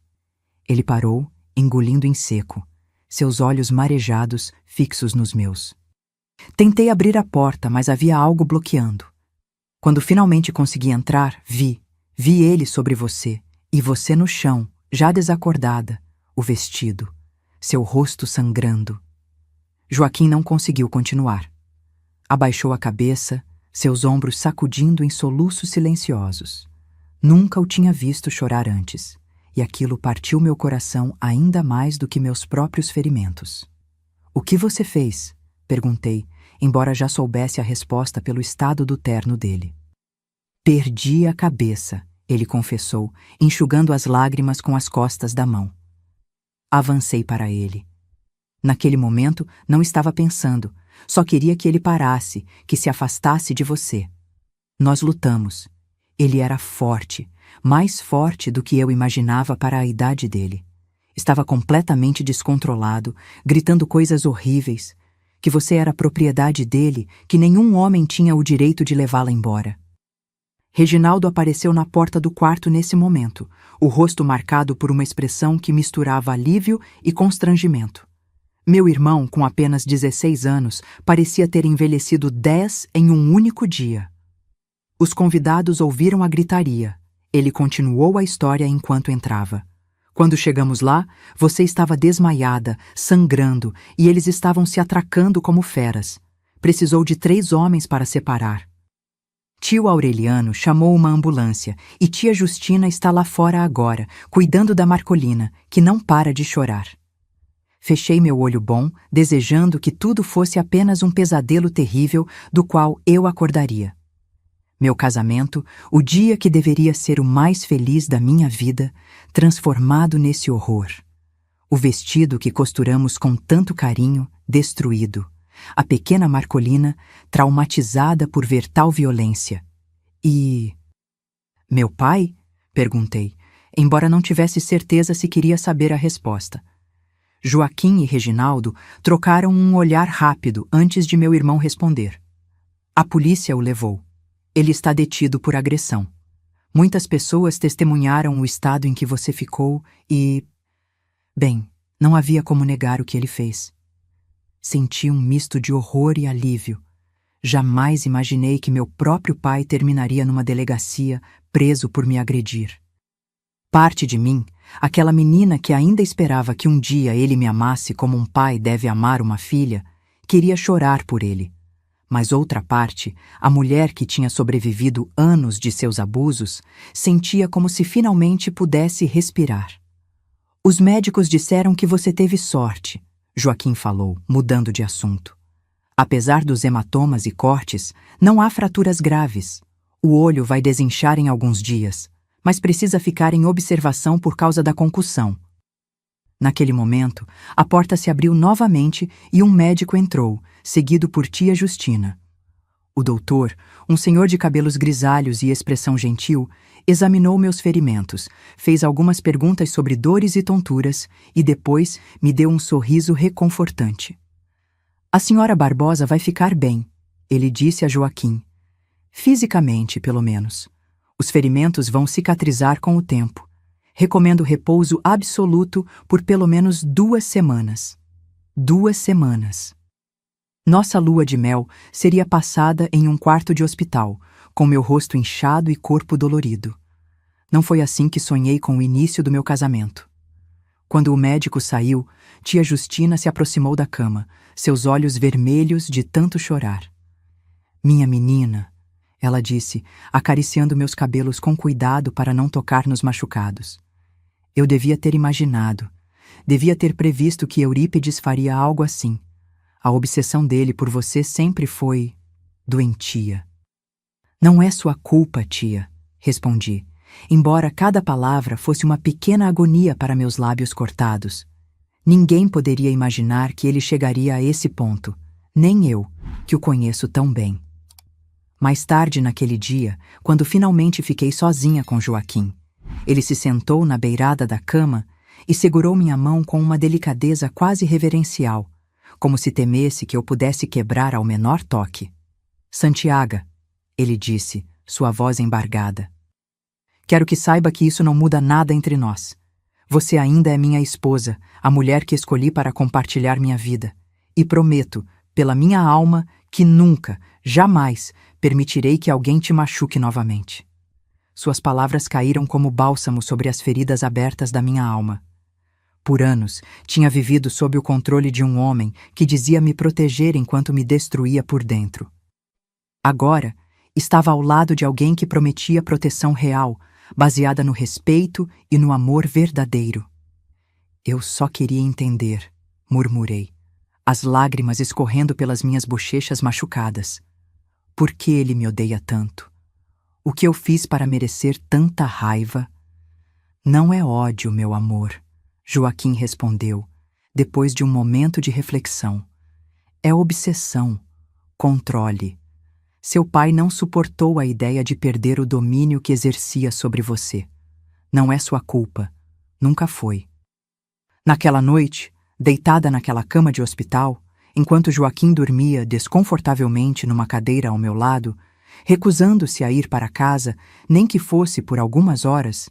Ele parou, engolindo em seco, seus olhos marejados fixos nos meus. Tentei abrir a porta, mas havia algo bloqueando. Quando finalmente consegui entrar, vi ele sobre você, e você no chão, já desacordada, o vestido, seu rosto sangrando. Joaquim não conseguiu continuar. Abaixou a cabeça, seus ombros sacudindo em soluços silenciosos. Nunca o tinha visto chorar antes, e aquilo partiu meu coração ainda mais do que meus próprios ferimentos. "O que você fez?" perguntei, embora já soubesse a resposta pelo estado do terno dele. "Perdi a cabeça", ele confessou, enxugando as lágrimas com as costas da mão. Avancei para ele. Naquele momento, não estava pensando, só queria que ele parasse, que se afastasse de você. Nós lutamos. Ele era forte, mais forte do que eu imaginava para a idade dele. Estava completamente descontrolado, gritando coisas horríveis, que você era propriedade dele, que nenhum homem tinha o direito de levá-la embora. Reginaldo apareceu na porta do quarto nesse momento, o rosto marcado por uma expressão que misturava alívio e constrangimento. Meu irmão, com apenas 16 anos, parecia ter envelhecido 10 em um único dia. Os convidados ouviram a gritaria. Ele continuou a história enquanto entrava. "Quando chegamos lá, você estava desmaiada, sangrando, e eles estavam se atracando como feras. Precisou de 3 homens para separar. Tio Aureliano chamou uma ambulância e tia Justina está lá fora agora, cuidando da Marcolina, que não para de chorar." Fechei meu olho bom, desejando que tudo fosse apenas um pesadelo terrível do qual eu acordaria. Meu casamento, o dia que deveria ser o mais feliz da minha vida, transformado nesse horror. O vestido que costuramos com tanto carinho, destruído. A pequena Marcolina, traumatizada por ver tal violência. E... "Meu pai?" perguntei, embora não tivesse certeza se queria saber a resposta. Joaquim e Reginaldo trocaram um olhar rápido antes de meu irmão responder. "A polícia o levou. Ele está detido por agressão. Muitas pessoas testemunharam o estado em que você ficou e... Bem, não havia como negar o que ele fez." Senti um misto de horror e alívio. Jamais imaginei que meu próprio pai terminaria numa delegacia, preso por me agredir. Parte de mim, aquela menina que ainda esperava que um dia ele me amasse como um pai deve amar uma filha, queria chorar por ele. Mas outra parte, a mulher que tinha sobrevivido anos de seus abusos, sentia como se finalmente pudesse respirar. "Os médicos disseram que você teve sorte", Joaquim falou, mudando de assunto. "Apesar dos hematomas e cortes, não há fraturas graves. O olho vai desinchar em alguns dias, mas precisa ficar em observação por causa da concussão." Naquele momento, a porta se abriu novamente e um médico entrou, seguido por tia Justina. O doutor, um senhor de cabelos grisalhos e expressão gentil, examinou meus ferimentos, fez algumas perguntas sobre dores e tonturas e depois me deu um sorriso reconfortante. "A senhora Barbosa vai ficar bem", ele disse a Joaquim. "Fisicamente, pelo menos. Os ferimentos vão cicatrizar com o tempo. Recomendo repouso absoluto por pelo menos 2 semanas. 2 semanas." Nossa lua de mel seria passada em um quarto de hospital, com meu rosto inchado e corpo dolorido. Não foi assim que sonhei com o início do meu casamento. Quando o médico saiu, tia Justina se aproximou da cama, seus olhos vermelhos de tanto chorar. "Minha menina", ela disse, acariciando meus cabelos com cuidado para não tocar nos machucados. "Eu devia ter imaginado, devia ter previsto que Eurípides faria algo assim. A obsessão dele por você sempre foi doentia." "Não é sua culpa, tia", respondi, embora cada palavra fosse uma pequena agonia para meus lábios cortados. Ninguém poderia imaginar que ele chegaria a esse ponto, nem eu, que o conheço tão bem. Mais tarde naquele dia, quando finalmente fiquei sozinha com Joaquim, ele se sentou na beirada da cama e segurou minha mão com uma delicadeza quase reverencial, como se temesse que eu pudesse quebrar ao menor toque. Santiago, ele disse, sua voz embargada. Quero que saiba que isso não muda nada entre nós. Você ainda é minha esposa, a mulher que escolhi para compartilhar minha vida. E prometo, pela minha alma, que nunca, jamais, permitirei que alguém te machuque novamente. Suas palavras caíram como bálsamo sobre as feridas abertas da minha alma. Por anos, tinha vivido sob o controle de um homem que dizia me proteger enquanto me destruía por dentro. Agora, estava ao lado de alguém que prometia proteção real, baseada no respeito e no amor verdadeiro. Eu só queria entender, murmurei, as lágrimas escorrendo pelas minhas bochechas machucadas. Por que ele me odeia tanto? O que eu fiz para merecer tanta raiva? Não é ódio, meu amor, Joaquim respondeu, depois de um momento de reflexão. É obsessão, controle. Seu pai não suportou a ideia de perder o domínio que exercia sobre você. Não é sua culpa. Nunca foi. Naquela noite, deitada naquela cama de hospital, enquanto Joaquim dormia desconfortavelmente numa cadeira ao meu lado, recusando-se a ir para casa, nem que fosse por algumas horas,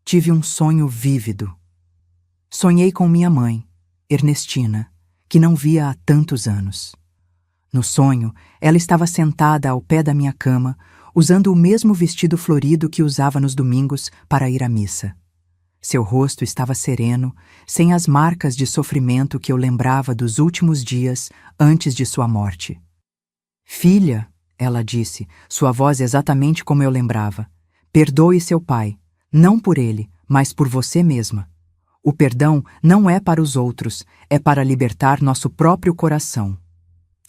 tive um sonho vívido. Sonhei com minha mãe, Ernestina, que não via há tantos anos. No sonho, ela estava sentada ao pé da minha cama, usando o mesmo vestido florido que usava nos domingos para ir à missa. Seu rosto estava sereno, sem as marcas de sofrimento que eu lembrava dos últimos dias antes de sua morte. Filha, ela disse, sua voz exatamente como eu lembrava, perdoe seu pai, não por ele, mas por você mesma. O perdão não é para os outros, é para libertar nosso próprio coração.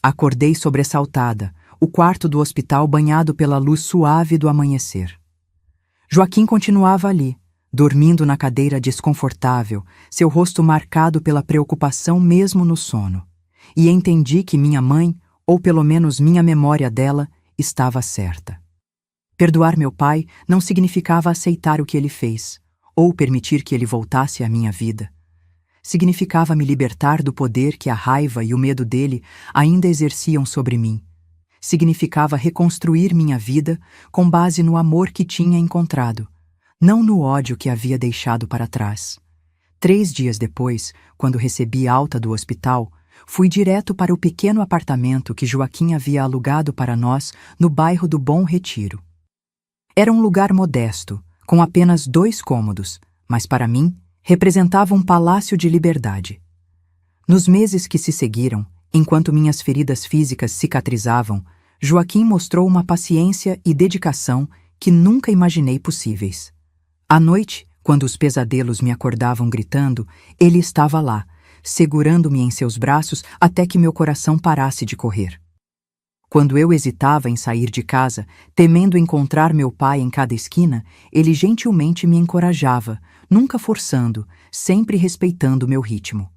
Acordei sobressaltada, o quarto do hospital banhado pela luz suave do amanhecer. Joaquim continuava ali, dormindo na cadeira desconfortável, seu rosto marcado pela preocupação mesmo no sono. E entendi que minha mãe, ou pelo menos minha memória dela, estava certa. Perdoar meu pai não significava aceitar o que ele fez, ou permitir que ele voltasse à minha vida. Significava me libertar do poder que a raiva e o medo dele ainda exerciam sobre mim. Significava reconstruir minha vida com base no amor que tinha encontrado, não no ódio que havia deixado para trás. 3 dias depois, quando recebi alta do hospital, fui direto para o pequeno apartamento que Joaquim havia alugado para nós no bairro do Bom Retiro. Era um lugar modesto, com apenas 2 cômodos, mas para mim, representava um palácio de liberdade. Nos meses que se seguiram, enquanto minhas feridas físicas cicatrizavam, Joaquim mostrou uma paciência e dedicação que nunca imaginei possíveis. À noite, quando os pesadelos me acordavam gritando, ele estava lá, segurando-me em seus braços até que meu coração parasse de correr. Quando eu hesitava em sair de casa, temendo encontrar meu pai em cada esquina, ele gentilmente me encorajava, nunca forçando, sempre respeitando meu ritmo.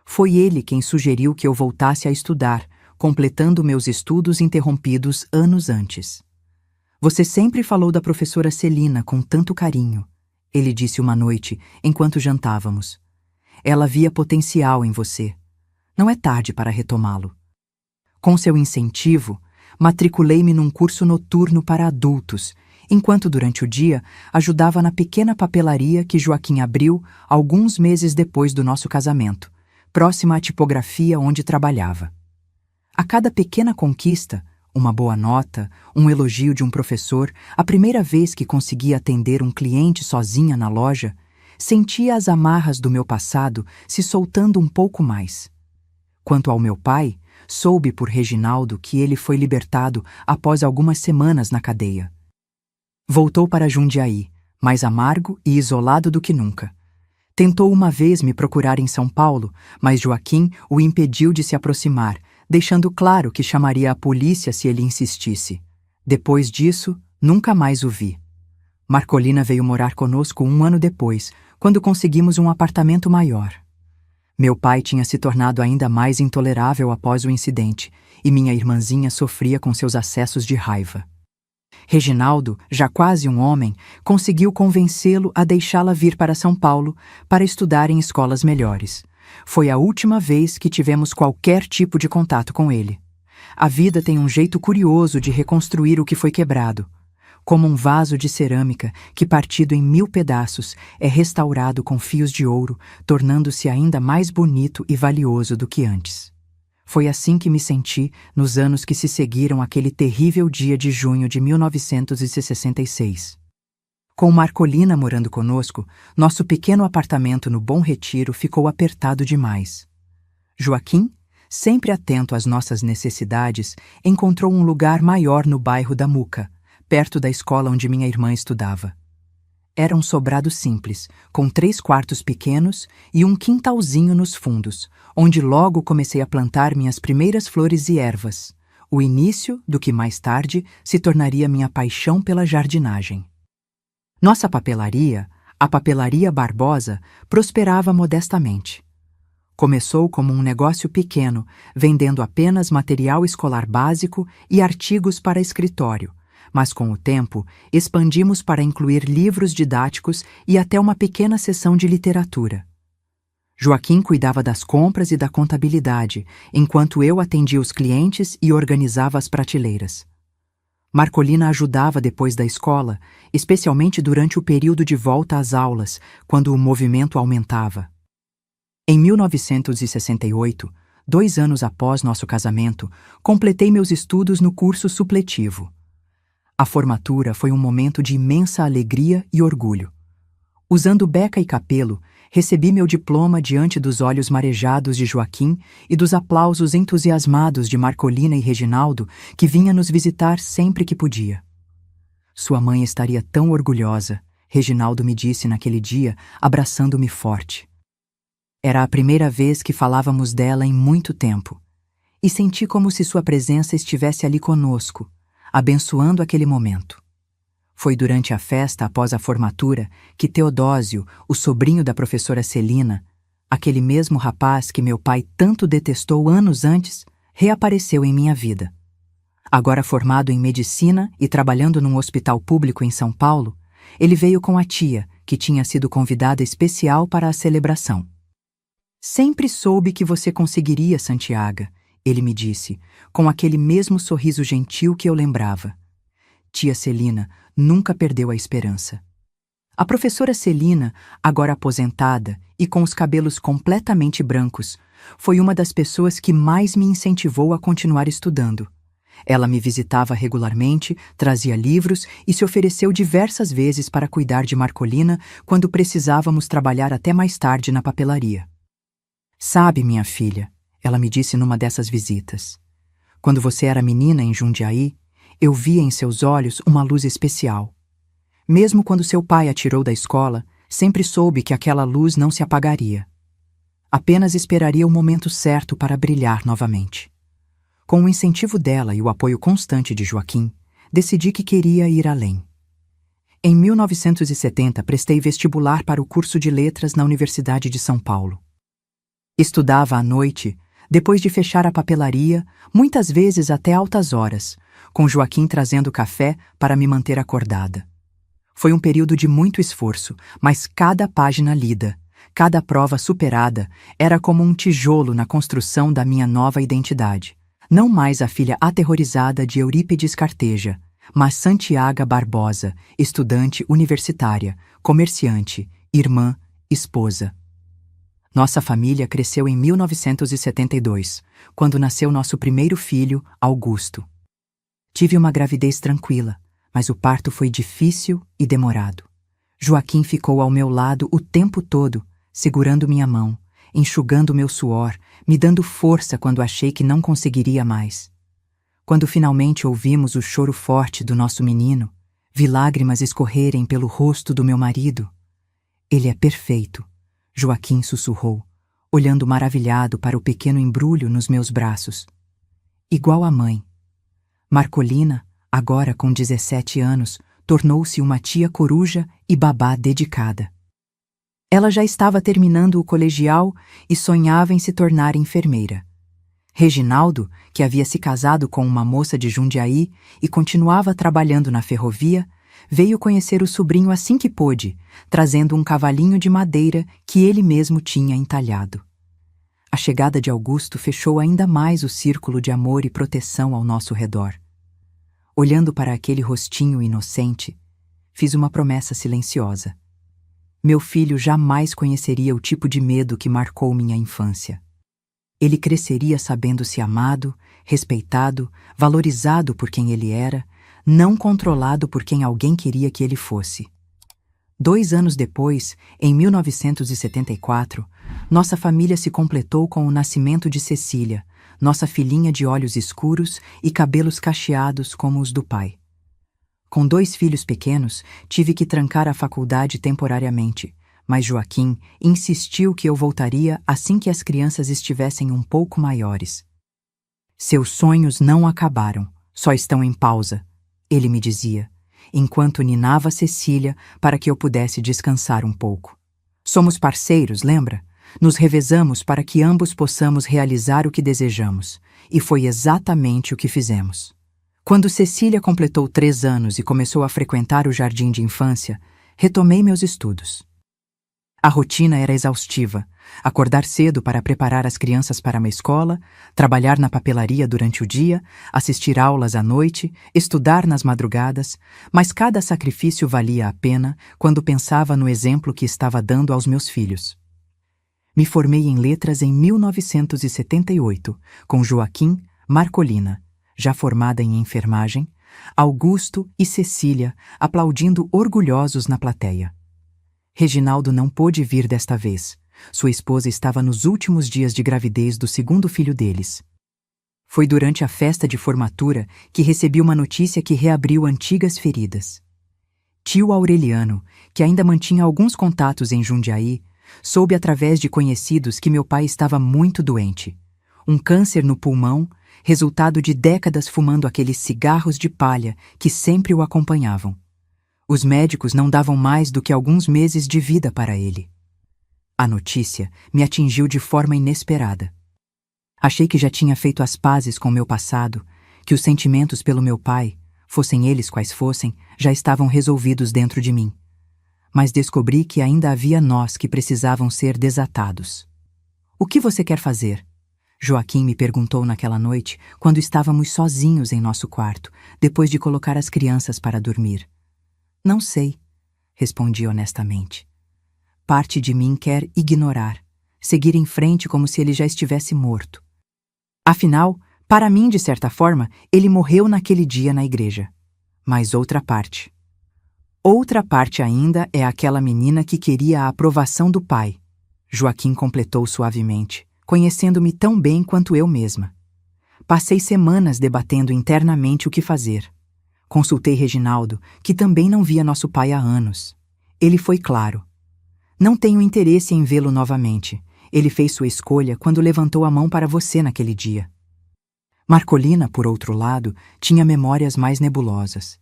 Foi ele quem sugeriu que eu voltasse a estudar, completando meus estudos interrompidos anos antes. Você sempre falou da professora Celina com tanto carinho, ele disse uma noite, enquanto jantávamos. Ela via potencial em você. Não é tarde para retomá-lo. Com seu incentivo, matriculei-me num curso noturno para adultos, enquanto durante o dia ajudava na pequena papelaria que Joaquim abriu alguns meses depois do nosso casamento, próxima à tipografia onde trabalhava. A cada pequena conquista, uma boa nota, um elogio de um professor, a primeira vez que conseguia atender um cliente sozinha na loja, sentia as amarras do meu passado se soltando um pouco mais. Quanto ao meu pai, soube por Reginaldo que ele foi libertado após algumas semanas na cadeia. Voltou para Jundiaí, mais amargo e isolado do que nunca. Tentou uma vez me procurar em São Paulo, mas Joaquim o impediu de se aproximar, deixando claro que chamaria a polícia se ele insistisse. Depois disso, nunca mais o vi. Marcolina veio morar conosco 1 ano depois, quando conseguimos um apartamento maior. Meu pai tinha se tornado ainda mais intolerável após o incidente, e minha irmãzinha sofria com seus acessos de raiva. Reginaldo, já quase um homem, conseguiu convencê-lo a deixá-la vir para São Paulo para estudar em escolas melhores. Foi a última vez que tivemos qualquer tipo de contato com ele. A vida tem um jeito curioso de reconstruir o que foi quebrado, como um vaso de cerâmica que, partido em 1000 pedaços, é restaurado com fios de ouro, tornando-se ainda mais bonito e valioso do que antes. Foi assim que me senti nos anos que se seguiram àquele terrível dia de junho de 1966. Com Marcolina morando conosco, nosso pequeno apartamento no Bom Retiro ficou apertado demais. Joaquim, sempre atento às nossas necessidades, encontrou um lugar maior no bairro da Muca, perto da escola onde minha irmã estudava. Era um sobrado simples, com 3 quartos pequenos e um quintalzinho nos fundos, onde logo comecei a plantar minhas primeiras flores e ervas, o início do que mais tarde se tornaria minha paixão pela jardinagem. Nossa papelaria, a Papelaria Barbosa, prosperava modestamente. Começou como um negócio pequeno, vendendo apenas material escolar básico e artigos para escritório, mas com o tempo expandimos para incluir livros didáticos e até uma pequena seção de literatura. Joaquim cuidava das compras e da contabilidade, enquanto eu atendia os clientes e organizava as prateleiras. Marcolina ajudava depois da escola, especialmente durante o período de volta às aulas, quando o movimento aumentava. Em 1968, 2 anos após nosso casamento, completei meus estudos no curso supletivo. A formatura foi um momento de imensa alegria e orgulho. Usando beca e capelo, recebi meu diploma diante dos olhos marejados de Joaquim e dos aplausos entusiasmados de Marcolina e Reginaldo, que vinha nos visitar sempre que podia. Sua mãe estaria tão orgulhosa, Reginaldo me disse naquele dia, abraçando-me forte. Era a primeira vez que falávamos dela em muito tempo, e senti como se sua presença estivesse ali conosco, abençoando aquele momento. Foi durante a festa após a formatura que Teodósio, o sobrinho da professora Celina, aquele mesmo rapaz que meu pai tanto detestou anos antes, reapareceu em minha vida. Agora formado em medicina e trabalhando num hospital público em São Paulo, ele veio com a tia, que tinha sido convidada especial para a celebração. Sempre soube que você conseguiria, Santiago, ele me disse, com aquele mesmo sorriso gentil que eu lembrava. Tia Celina nunca perdeu a esperança. A professora Celina, agora aposentada e com os cabelos completamente brancos, foi uma das pessoas que mais me incentivou a continuar estudando. Ela me visitava regularmente, trazia livros e se ofereceu diversas vezes para cuidar de Marcolina quando precisávamos trabalhar até mais tarde na papelaria. Sabe, minha filha, ela me disse numa dessas visitas, quando você era menina em Jundiaí, eu via em seus olhos uma luz especial. Mesmo quando seu pai a tirou da escola, sempre soube que aquela luz não se apagaria. Apenas esperaria o momento certo para brilhar novamente. Com o incentivo dela e o apoio constante de Joaquim, decidi que queria ir além. Em 1970, prestei vestibular para o curso de Letras na Universidade de São Paulo. Estudava à noite, depois de fechar a papelaria, muitas vezes até altas horas, com Joaquim trazendo café para me manter acordada. Foi um período de muito esforço, mas cada página lida, cada prova superada, era como um tijolo na construção da minha nova identidade. Não mais a filha aterrorizada de Eurípides Carteja, mas Santiago Barbosa, estudante universitária, comerciante, irmã, esposa. Nossa família cresceu em 1972, quando nasceu nosso primeiro filho, Augusto. Tive uma gravidez tranquila, mas o parto foi difícil e demorado. Joaquim ficou ao meu lado o tempo todo, segurando minha mão, enxugando meu suor, me dando força quando achei que não conseguiria mais. Quando finalmente ouvimos o choro forte do nosso menino, vi lágrimas escorrerem pelo rosto do meu marido. Ele é perfeito, Joaquim sussurrou, olhando maravilhado para o pequeno embrulho nos meus braços. Igual à mãe. Marcolina, agora com 17 anos, tornou-se uma tia coruja e babá dedicada. Ela já estava terminando o colegial e sonhava em se tornar enfermeira. Reginaldo, que havia se casado com uma moça de Jundiaí e continuava trabalhando na ferrovia, veio conhecer o sobrinho assim que pôde, trazendo um cavalinho de madeira que ele mesmo tinha entalhado. A chegada de Augusto fechou ainda mais o círculo de amor e proteção ao nosso redor. Olhando para aquele rostinho inocente, fiz uma promessa silenciosa. Meu filho jamais conheceria o tipo de medo que marcou minha infância. Ele cresceria sabendo-se amado, respeitado, valorizado por quem ele era, não controlado por quem alguém queria que ele fosse. 2 anos depois, em 1974, nossa família se completou com o nascimento de Cecília, nossa filhinha de olhos escuros e cabelos cacheados como os do pai. Com 2 filhos pequenos, tive que trancar a faculdade temporariamente, mas Joaquim insistiu que eu voltaria assim que as crianças estivessem um pouco maiores. Seus sonhos não acabaram, só estão em pausa, ele me dizia, enquanto ninava Cecília para que eu pudesse descansar um pouco. Somos parceiros, lembra? Nos revezamos para que ambos possamos realizar o que desejamos, e foi exatamente o que fizemos. Quando Cecília completou 3 anos e começou a frequentar o jardim de infância, retomei meus estudos. A rotina era exaustiva. Acordar cedo para preparar as crianças para uma escola, trabalhar na papelaria durante o dia, assistir aulas à noite, estudar nas madrugadas, mas cada sacrifício valia a pena quando pensava no exemplo que estava dando aos meus filhos. Me formei em letras em 1978, com Joaquim, Marcolina, já formada em enfermagem, Augusto e Cecília aplaudindo orgulhosos na plateia. Reginaldo não pôde vir desta vez. Sua esposa estava nos últimos dias de gravidez do 2º filho deles. Foi durante a festa de formatura que recebi uma notícia que reabriu antigas feridas. Tio Aureliano, que ainda mantinha alguns contatos em Jundiaí, soube através de conhecidos que meu pai estava muito doente. Um câncer no pulmão, resultado de décadas fumando aqueles cigarros de palha que sempre o acompanhavam. Os médicos não davam mais do que alguns meses de vida para ele. A notícia me atingiu de forma inesperada. Achei que já tinha feito as pazes com meu passado, que os sentimentos pelo meu pai, fossem eles quais fossem, já estavam resolvidos dentro de mim. Mas descobri que ainda havia nós que precisavam ser desatados. O que você quer fazer? Joaquim me perguntou naquela noite, quando estávamos sozinhos em nosso quarto, depois de colocar as crianças para dormir. Não sei, respondi honestamente. Parte de mim quer ignorar, seguir em frente como se ele já estivesse morto. Afinal, para mim, de certa forma, ele morreu naquele dia na igreja. Mas outra parte ainda é aquela menina que queria a aprovação do pai. Joaquim completou suavemente, conhecendo-me tão bem quanto eu mesma. Passei semanas debatendo internamente o que fazer. Consultei Reginaldo, que também não via nosso pai há anos. Ele foi claro. Não tenho interesse em vê-lo novamente. Ele fez sua escolha quando levantou a mão para você naquele dia. Marcolina, por outro lado, tinha memórias mais nebulosas.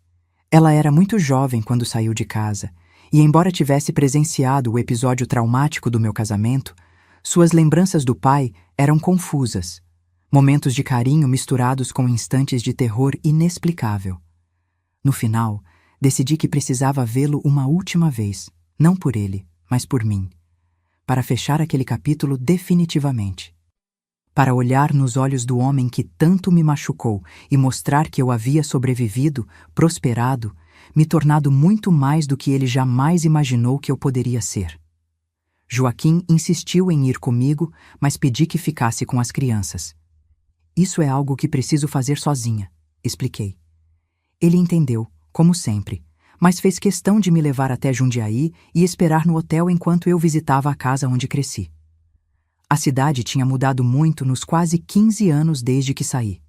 Ela era muito jovem quando saiu de casa, e embora tivesse presenciado o episódio traumático do meu casamento, suas lembranças do pai eram confusas, momentos de carinho misturados com instantes de terror inexplicável. No final, decidi que precisava vê-lo uma última vez, não por ele, mas por mim, para fechar aquele capítulo definitivamente. Para olhar nos olhos do homem que tanto me machucou e mostrar que eu havia sobrevivido, prosperado, me tornado muito mais do que ele jamais imaginou que eu poderia ser. Joaquim insistiu em ir comigo, mas pedi que ficasse com as crianças. Isso é algo que preciso fazer sozinha, expliquei. Ele entendeu, como sempre, mas fez questão de me levar até Jundiaí e esperar no hotel enquanto eu visitava a casa onde cresci. A cidade tinha mudado muito nos quase 15 anos desde que saí.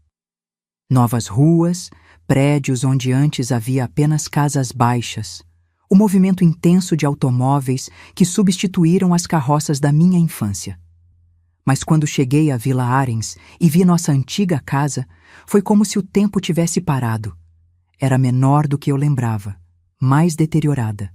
Novas ruas, prédios onde antes havia apenas casas baixas, o movimento intenso de automóveis que substituíram as carroças da minha infância. Mas quando cheguei à Vila Arens e vi nossa antiga casa, foi como se o tempo tivesse parado. Era menor do que eu lembrava, mais deteriorada.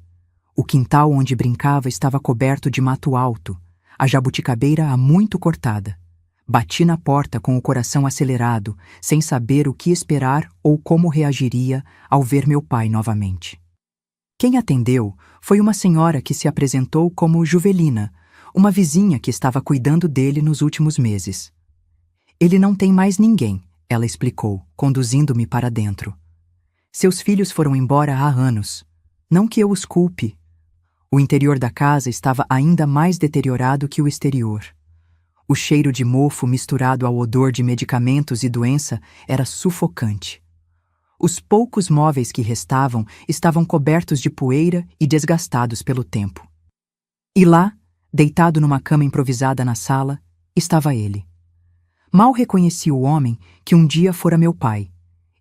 O quintal onde brincava estava coberto de mato alto, a jabuticabeira há muito cortada. Bati na porta com o coração acelerado, sem saber o que esperar ou como reagiria ao ver meu pai novamente. Quem atendeu foi uma senhora que se apresentou como Juvelina, uma vizinha que estava cuidando dele nos últimos meses. Ele não tem mais ninguém, ela explicou, conduzindo-me para dentro. Seus filhos foram embora há anos. Não que eu os culpe. O interior da casa estava ainda mais deteriorado que o exterior. O cheiro de mofo misturado ao odor de medicamentos e doença era sufocante. Os poucos móveis que restavam estavam cobertos de poeira e desgastados pelo tempo. E lá, deitado numa cama improvisada na sala, estava ele. Mal reconheci o homem que um dia fora meu pai.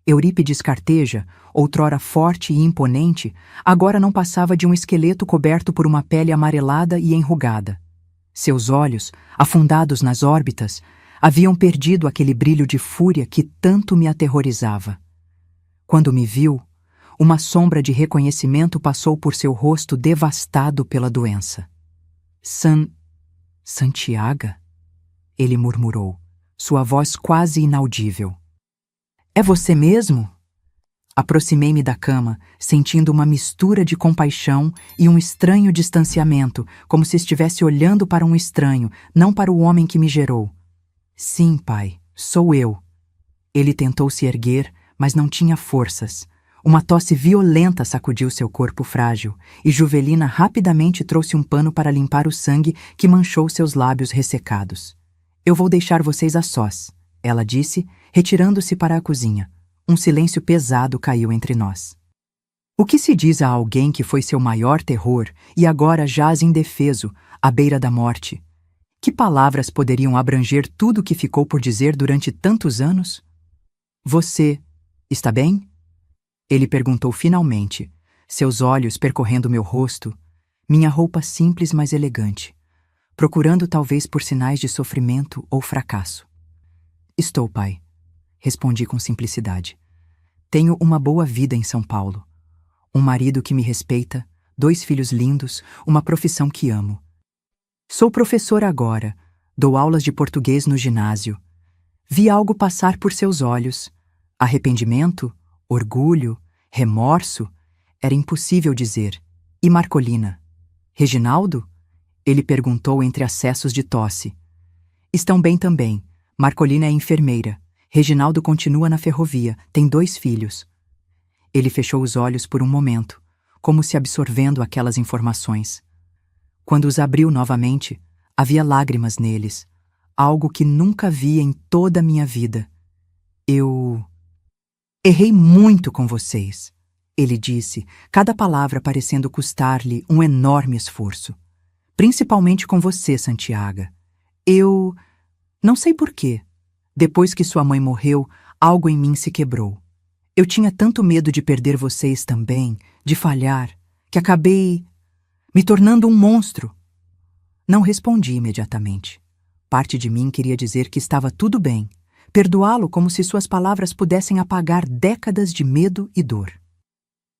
Eurípides Carteja, outrora forte e imponente, agora não passava de um esqueleto coberto por uma pele amarelada e enrugada. Seus olhos, afundados nas órbitas, haviam perdido aquele brilho de fúria que tanto me aterrorizava. Quando me viu, uma sombra de reconhecimento passou por seu rosto devastado pela doença. Santiago? Ele murmurou, sua voz quase inaudível. É você mesmo? Aproximei-me da cama, sentindo uma mistura de compaixão e um estranho distanciamento, como se estivesse olhando para um estranho, não para o homem que me gerou. Sim, pai, sou eu. Ele tentou se erguer, mas não tinha forças. Uma tosse violenta sacudiu seu corpo frágil, e Juvelina rapidamente trouxe um pano para limpar o sangue que manchou seus lábios ressecados. Eu vou deixar vocês a sós, ela disse, retirando-se para a cozinha. Um silêncio pesado caiu entre nós. O que se diz a alguém que foi seu maior terror e agora jaz indefeso, à beira da morte? Que palavras poderiam abranger tudo o que ficou por dizer durante tantos anos? Você está bem? Ele perguntou finalmente, seus olhos percorrendo meu rosto, minha roupa simples mas elegante, procurando talvez por sinais de sofrimento ou fracasso. Estou, pai, respondi com simplicidade. Tenho uma boa vida em São Paulo. Um marido que me respeita, 2 filhos lindos, uma profissão que amo. Sou professora agora, dou aulas de português no ginásio. Vi algo passar por seus olhos. Arrependimento? Orgulho? Remorso? Era impossível dizer. E Marcolina? Reginaldo? Ele perguntou entre acessos de tosse. Estão bem também. Marcolina é enfermeira. Reginaldo continua na ferrovia, tem 2 filhos. Ele fechou os olhos por um momento, como se absorvendo aquelas informações. Quando os abriu novamente, havia lágrimas neles, algo que nunca vi em toda a minha vida. Eu errei muito com vocês, ele disse, cada palavra parecendo custar-lhe um enorme esforço. Principalmente com você, Santiago. Eu não sei porquê. Depois que sua mãe morreu, algo em mim se quebrou. Eu tinha tanto medo de perder vocês também, de falhar, que acabei me tornando um monstro. Não respondi imediatamente. Parte de mim queria dizer que estava tudo bem, perdoá-lo como se suas palavras pudessem apagar décadas de medo e dor.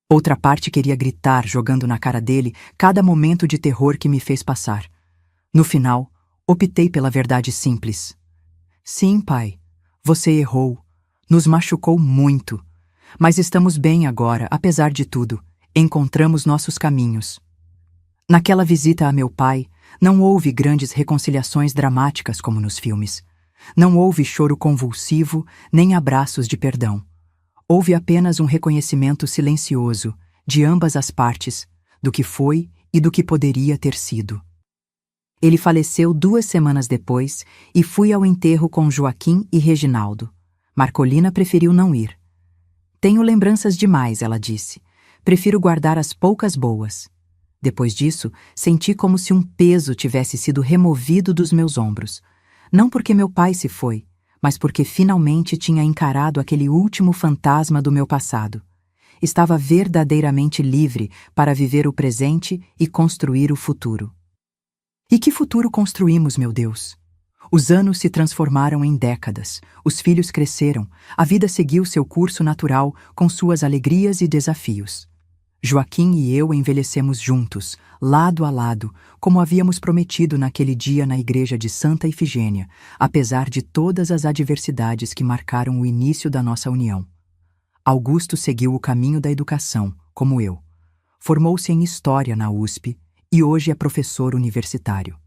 Outra parte queria gritar, jogando na cara dele cada momento de terror que me fez passar. No final, optei pela verdade simples. Sim, pai, você errou, nos machucou muito, mas estamos bem agora, apesar de tudo, encontramos nossos caminhos. Naquela visita a meu pai, não houve grandes reconciliações dramáticas como nos filmes. Não houve choro convulsivo, nem abraços de perdão. Houve apenas um reconhecimento silencioso, de ambas as partes, do que foi e do que poderia ter sido. Ele faleceu 2 semanas depois e fui ao enterro com Joaquim e Reginaldo. Marcolina preferiu não ir. Tenho lembranças demais, ela disse. Prefiro guardar as poucas boas. Depois disso, senti como se um peso tivesse sido removido dos meus ombros. Não porque meu pai se foi, mas porque finalmente tinha encarado aquele último fantasma do meu passado. Estava verdadeiramente livre para viver o presente e construir o futuro. E que futuro construímos, meu Deus? Os anos se transformaram em décadas, os filhos cresceram, a vida seguiu seu curso natural com suas alegrias e desafios. Joaquim e eu envelhecemos juntos, lado a lado, como havíamos prometido naquele dia na igreja de Santa Ifigênia, apesar de todas as adversidades que marcaram o início da nossa união. Augusto seguiu o caminho da educação, como eu. Formou-se em História na USP e hoje é professor universitário.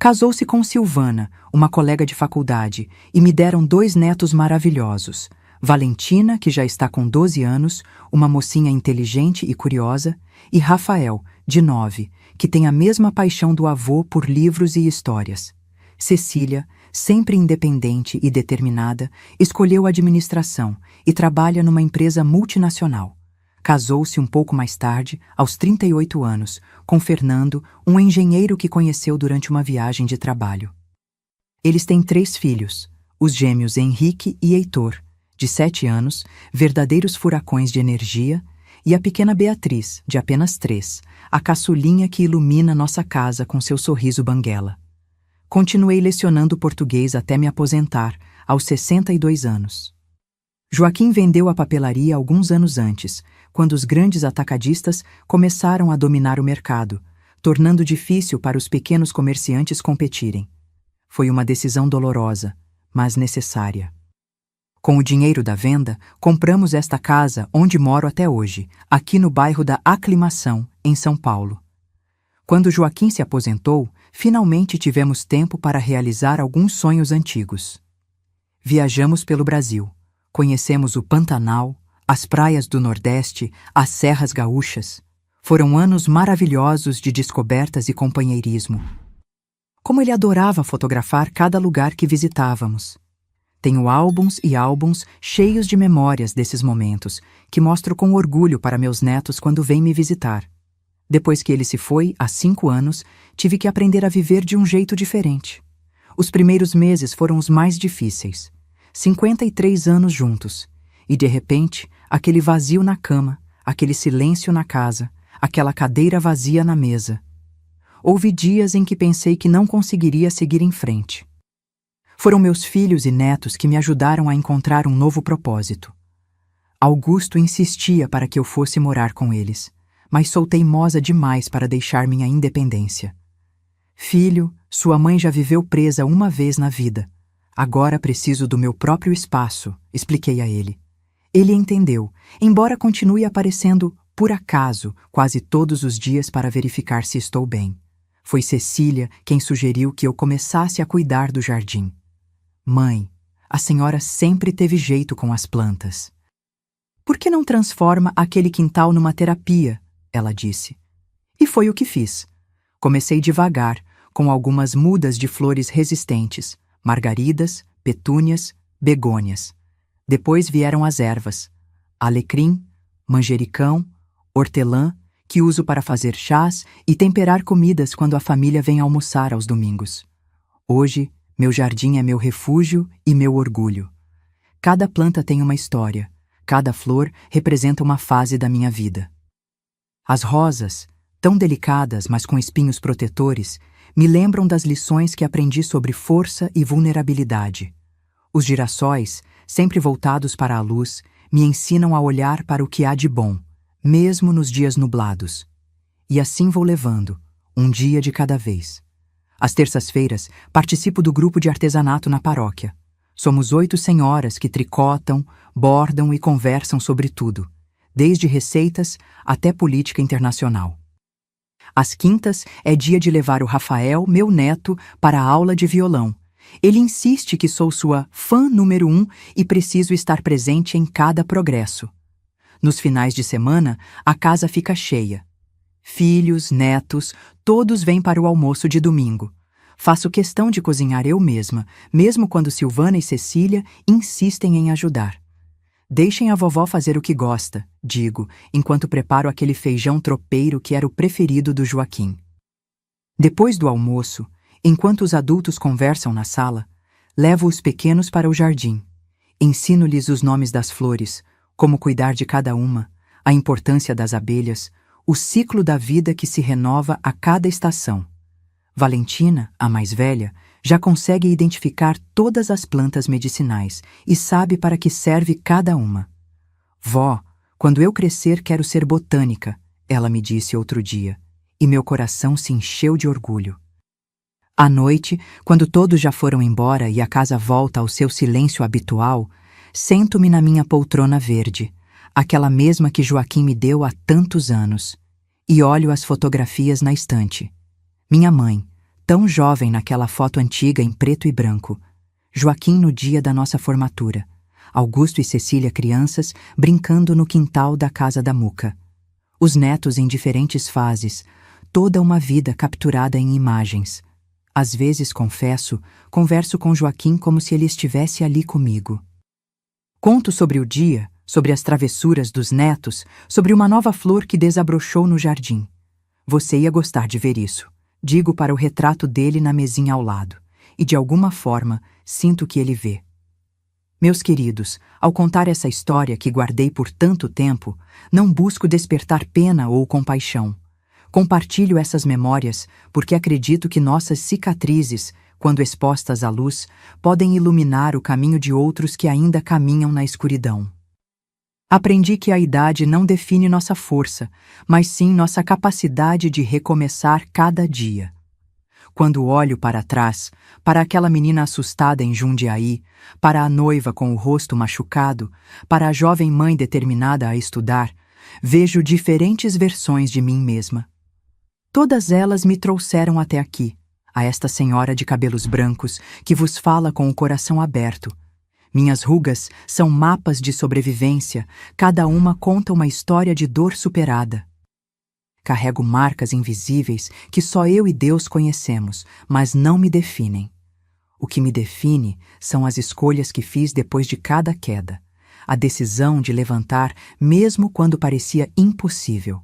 Casou-se com Silvana, uma colega de faculdade, e me deram 2 netos maravilhosos. Valentina, que já está com 12 anos, uma mocinha inteligente e curiosa, e Rafael, de 9, que tem a mesma paixão do avô por livros e histórias. Cecília, sempre independente e determinada, escolheu administração e trabalha numa empresa multinacional. Casou-se um pouco mais tarde, aos 38 anos, com Fernando, um engenheiro que conheceu durante uma viagem de trabalho. Eles têm 3 filhos, os gêmeos Henrique e Heitor, de 7 anos, verdadeiros furacões de energia, e a pequena Beatriz, de apenas 3, a caçulinha que ilumina nossa casa com seu sorriso banguela. Continuei lecionando português até me aposentar, aos 62 anos. Joaquim vendeu a papelaria alguns anos antes, quando os grandes atacadistas começaram a dominar o mercado, tornando difícil para os pequenos comerciantes competirem. Foi uma decisão dolorosa, mas necessária. Com o dinheiro da venda, compramos esta casa onde moro até hoje, aqui no bairro da Aclimação, em São Paulo. Quando Joaquim se aposentou, finalmente tivemos tempo para realizar alguns sonhos antigos. Viajamos pelo Brasil. Conhecemos o Pantanal, as praias do Nordeste, as serras gaúchas. Foram anos maravilhosos de descobertas e companheirismo. Como ele adorava fotografar cada lugar que visitávamos. Tenho álbuns e álbuns cheios de memórias desses momentos, que mostro com orgulho para meus netos quando vêm me visitar. Depois que ele se foi, há 5 anos, tive que aprender a viver de um jeito diferente. Os primeiros meses foram os mais difíceis. 53 anos juntos. E, de repente, aquele vazio na cama, aquele silêncio na casa, aquela cadeira vazia na mesa. Houve dias em que pensei que não conseguiria seguir em frente. Foram meus filhos e netos que me ajudaram a encontrar um novo propósito. Augusto insistia para que eu fosse morar com eles, mas sou teimosa demais para deixar minha independência. Filho, sua mãe já viveu presa uma vez na vida. Agora preciso do meu próprio espaço, expliquei a ele. Ele entendeu, embora continue aparecendo, por acaso, quase todos os dias para verificar se estou bem. Foi Cecília quem sugeriu que eu começasse a cuidar do jardim. Mãe, a senhora sempre teve jeito com as plantas. Por que não transforma aquele quintal numa terapia? Ela disse. E foi o que fiz. Comecei devagar, com algumas mudas de flores resistentes, margaridas, petúnias, begônias. Depois vieram as ervas, alecrim, manjericão, hortelã, que uso para fazer chás e temperar comidas quando a família vem almoçar aos domingos. Hoje, meu jardim é meu refúgio e meu orgulho. Cada planta tem uma história, cada flor representa uma fase da minha vida. As rosas, tão delicadas, mas com espinhos protetores, me lembram das lições que aprendi sobre força e vulnerabilidade. Os girassóis, sempre voltados para a luz, me ensinam a olhar para o que há de bom, mesmo nos dias nublados. E assim vou levando, um dia de cada vez. Às terças-feiras, participo do grupo de artesanato na paróquia. Somos 8 senhoras que tricotam, bordam e conversam sobre tudo, desde receitas até política internacional. Às quintas é dia de levar o Rafael, meu neto, para a aula de violão. Ele insiste que sou sua fã número 1 e preciso estar presente em cada progresso. Nos finais de semana, a casa fica cheia. Filhos, netos, todos vêm para o almoço de domingo. Faço questão de cozinhar eu mesma, mesmo quando Silvana e Cecília insistem em ajudar. Deixem a vovó fazer o que gosta, digo, enquanto preparo aquele feijão tropeiro que era o preferido do Joaquim. Depois do almoço, enquanto os adultos conversam na sala, levo os pequenos para o jardim. Ensino-lhes os nomes das flores, como cuidar de cada uma, a importância das abelhas, o ciclo da vida que se renova a cada estação. Valentina, a mais velha, já consegue identificar todas as plantas medicinais e sabe para que serve cada uma. Vó, quando eu crescer quero ser botânica, ela me disse outro dia, e meu coração se encheu de orgulho. À noite, quando todos já foram embora e a casa volta ao seu silêncio habitual, sento-me na minha poltrona verde, aquela mesma que Joaquim me deu há tantos anos, e olho as fotografias na estante. Minha mãe, tão jovem naquela foto antiga em preto e branco. Joaquim no dia da nossa formatura. Augusto e Cecília crianças brincando no quintal da casa da Muca. Os netos em diferentes fases, toda uma vida capturada em imagens. Às vezes, confesso, converso com Joaquim como se ele estivesse ali comigo. Conto sobre o dia, sobre as travessuras dos netos, sobre uma nova flor que desabrochou no jardim. Você ia gostar de ver isso. Digo para o retrato dele na mesinha ao lado. E de alguma forma, sinto que ele vê. Meus queridos, ao contar essa história que guardei por tanto tempo, não busco despertar pena ou compaixão. Compartilho essas memórias porque acredito que nossas cicatrizes, quando expostas à luz, podem iluminar o caminho de outros que ainda caminham na escuridão. Aprendi que a idade não define nossa força, mas sim nossa capacidade de recomeçar cada dia. Quando olho para trás, para aquela menina assustada em Jundiaí, para a noiva com o rosto machucado, para a jovem mãe determinada a estudar, vejo diferentes versões de mim mesma. Todas elas me trouxeram até aqui, a esta senhora de cabelos brancos que vos fala com o coração aberto. Minhas rugas são mapas de sobrevivência, cada uma conta uma história de dor superada. Carrego marcas invisíveis que só eu e Deus conhecemos, mas não me definem. O que me define são as escolhas que fiz depois de cada queda, a decisão de levantar mesmo quando parecia impossível.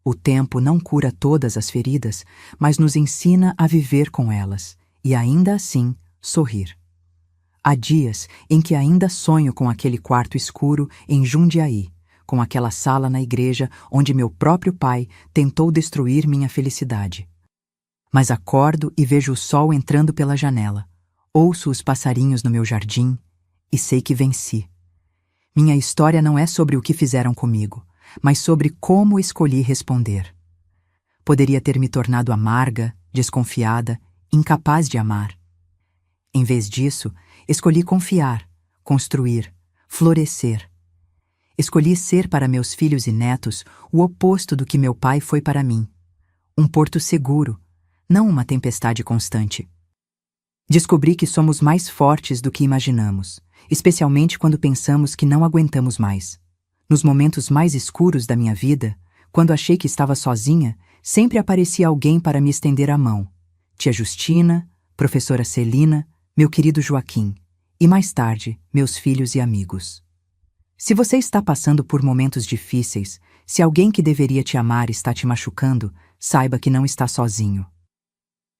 O tempo não cura todas as feridas, mas nos ensina a viver com elas e ainda assim sorrir. Há dias em que ainda sonho com aquele quarto escuro em Jundiaí, com aquela sala na igreja onde meu próprio pai tentou destruir minha felicidade. Mas acordo e vejo o sol entrando pela janela, ouço os passarinhos no meu jardim e sei que venci. Minha história não é sobre o que fizeram comigo, mas sobre como escolhi responder. Poderia ter me tornado amarga, desconfiada, incapaz de amar. Em vez disso, escolhi confiar, construir, florescer. Escolhi ser para meus filhos e netos o oposto do que meu pai foi para mim. Um porto seguro, não uma tempestade constante. Descobri que somos mais fortes do que imaginamos, especialmente quando pensamos que não aguentamos mais. Nos momentos mais escuros da minha vida, quando achei que estava sozinha, sempre aparecia alguém para me estender a mão. Tia Justina, professora Celina, meu querido Joaquim, e mais tarde, meus filhos e amigos. Se você está passando por momentos difíceis, se alguém que deveria te amar está te machucando, saiba que não está sozinho.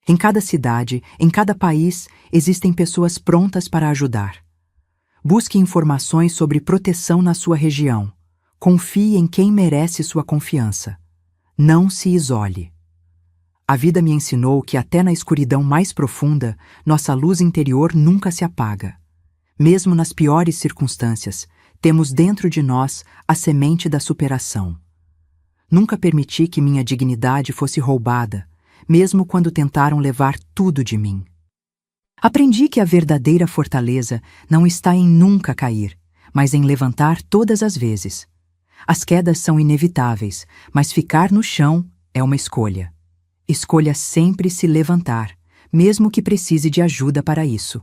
Em cada cidade, em cada país, existem pessoas prontas para ajudar. Busque informações sobre proteção na sua região. Confie em quem merece sua confiança. Não se isole. A vida me ensinou que até na escuridão mais profunda, nossa luz interior nunca se apaga. Mesmo nas piores circunstâncias, temos dentro de nós a semente da superação. Nunca permiti que minha dignidade fosse roubada, mesmo quando tentaram levar tudo de mim. Aprendi que a verdadeira fortaleza não está em nunca cair, mas em levantar todas as vezes. As quedas são inevitáveis, mas ficar no chão é uma escolha. Escolha sempre se levantar, mesmo que precise de ajuda para isso.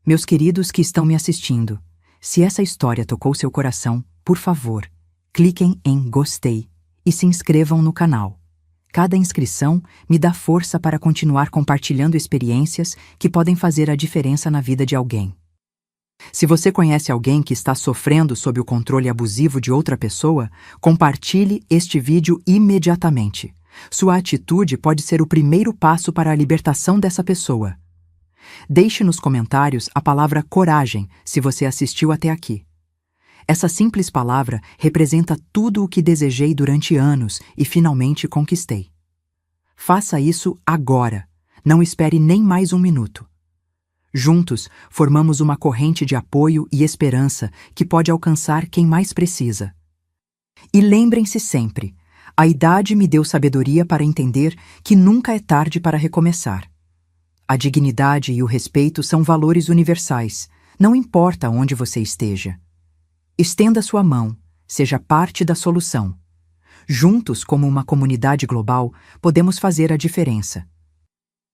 Meus queridos que estão me assistindo, se essa história tocou seu coração, por favor, cliquem em gostei e se inscrevam no canal. Cada inscrição me dá força para continuar compartilhando experiências que podem fazer a diferença na vida de alguém. Se você conhece alguém que está sofrendo sob o controle abusivo de outra pessoa, compartilhe este vídeo imediatamente. Sua atitude pode ser o primeiro passo para a libertação dessa pessoa. Deixe nos comentários a palavra coragem se você assistiu até aqui. Essa simples palavra representa tudo o que desejei durante anos e finalmente conquistei. Faça isso agora. Não espere nem mais um minuto. Juntos, formamos uma corrente de apoio e esperança que pode alcançar quem mais precisa. E lembrem-se sempre, a idade me deu sabedoria para entender que nunca é tarde para recomeçar. A dignidade e o respeito são valores universais, não importa onde você esteja. Estenda sua mão, seja parte da solução. Juntos, como uma comunidade global, podemos fazer a diferença.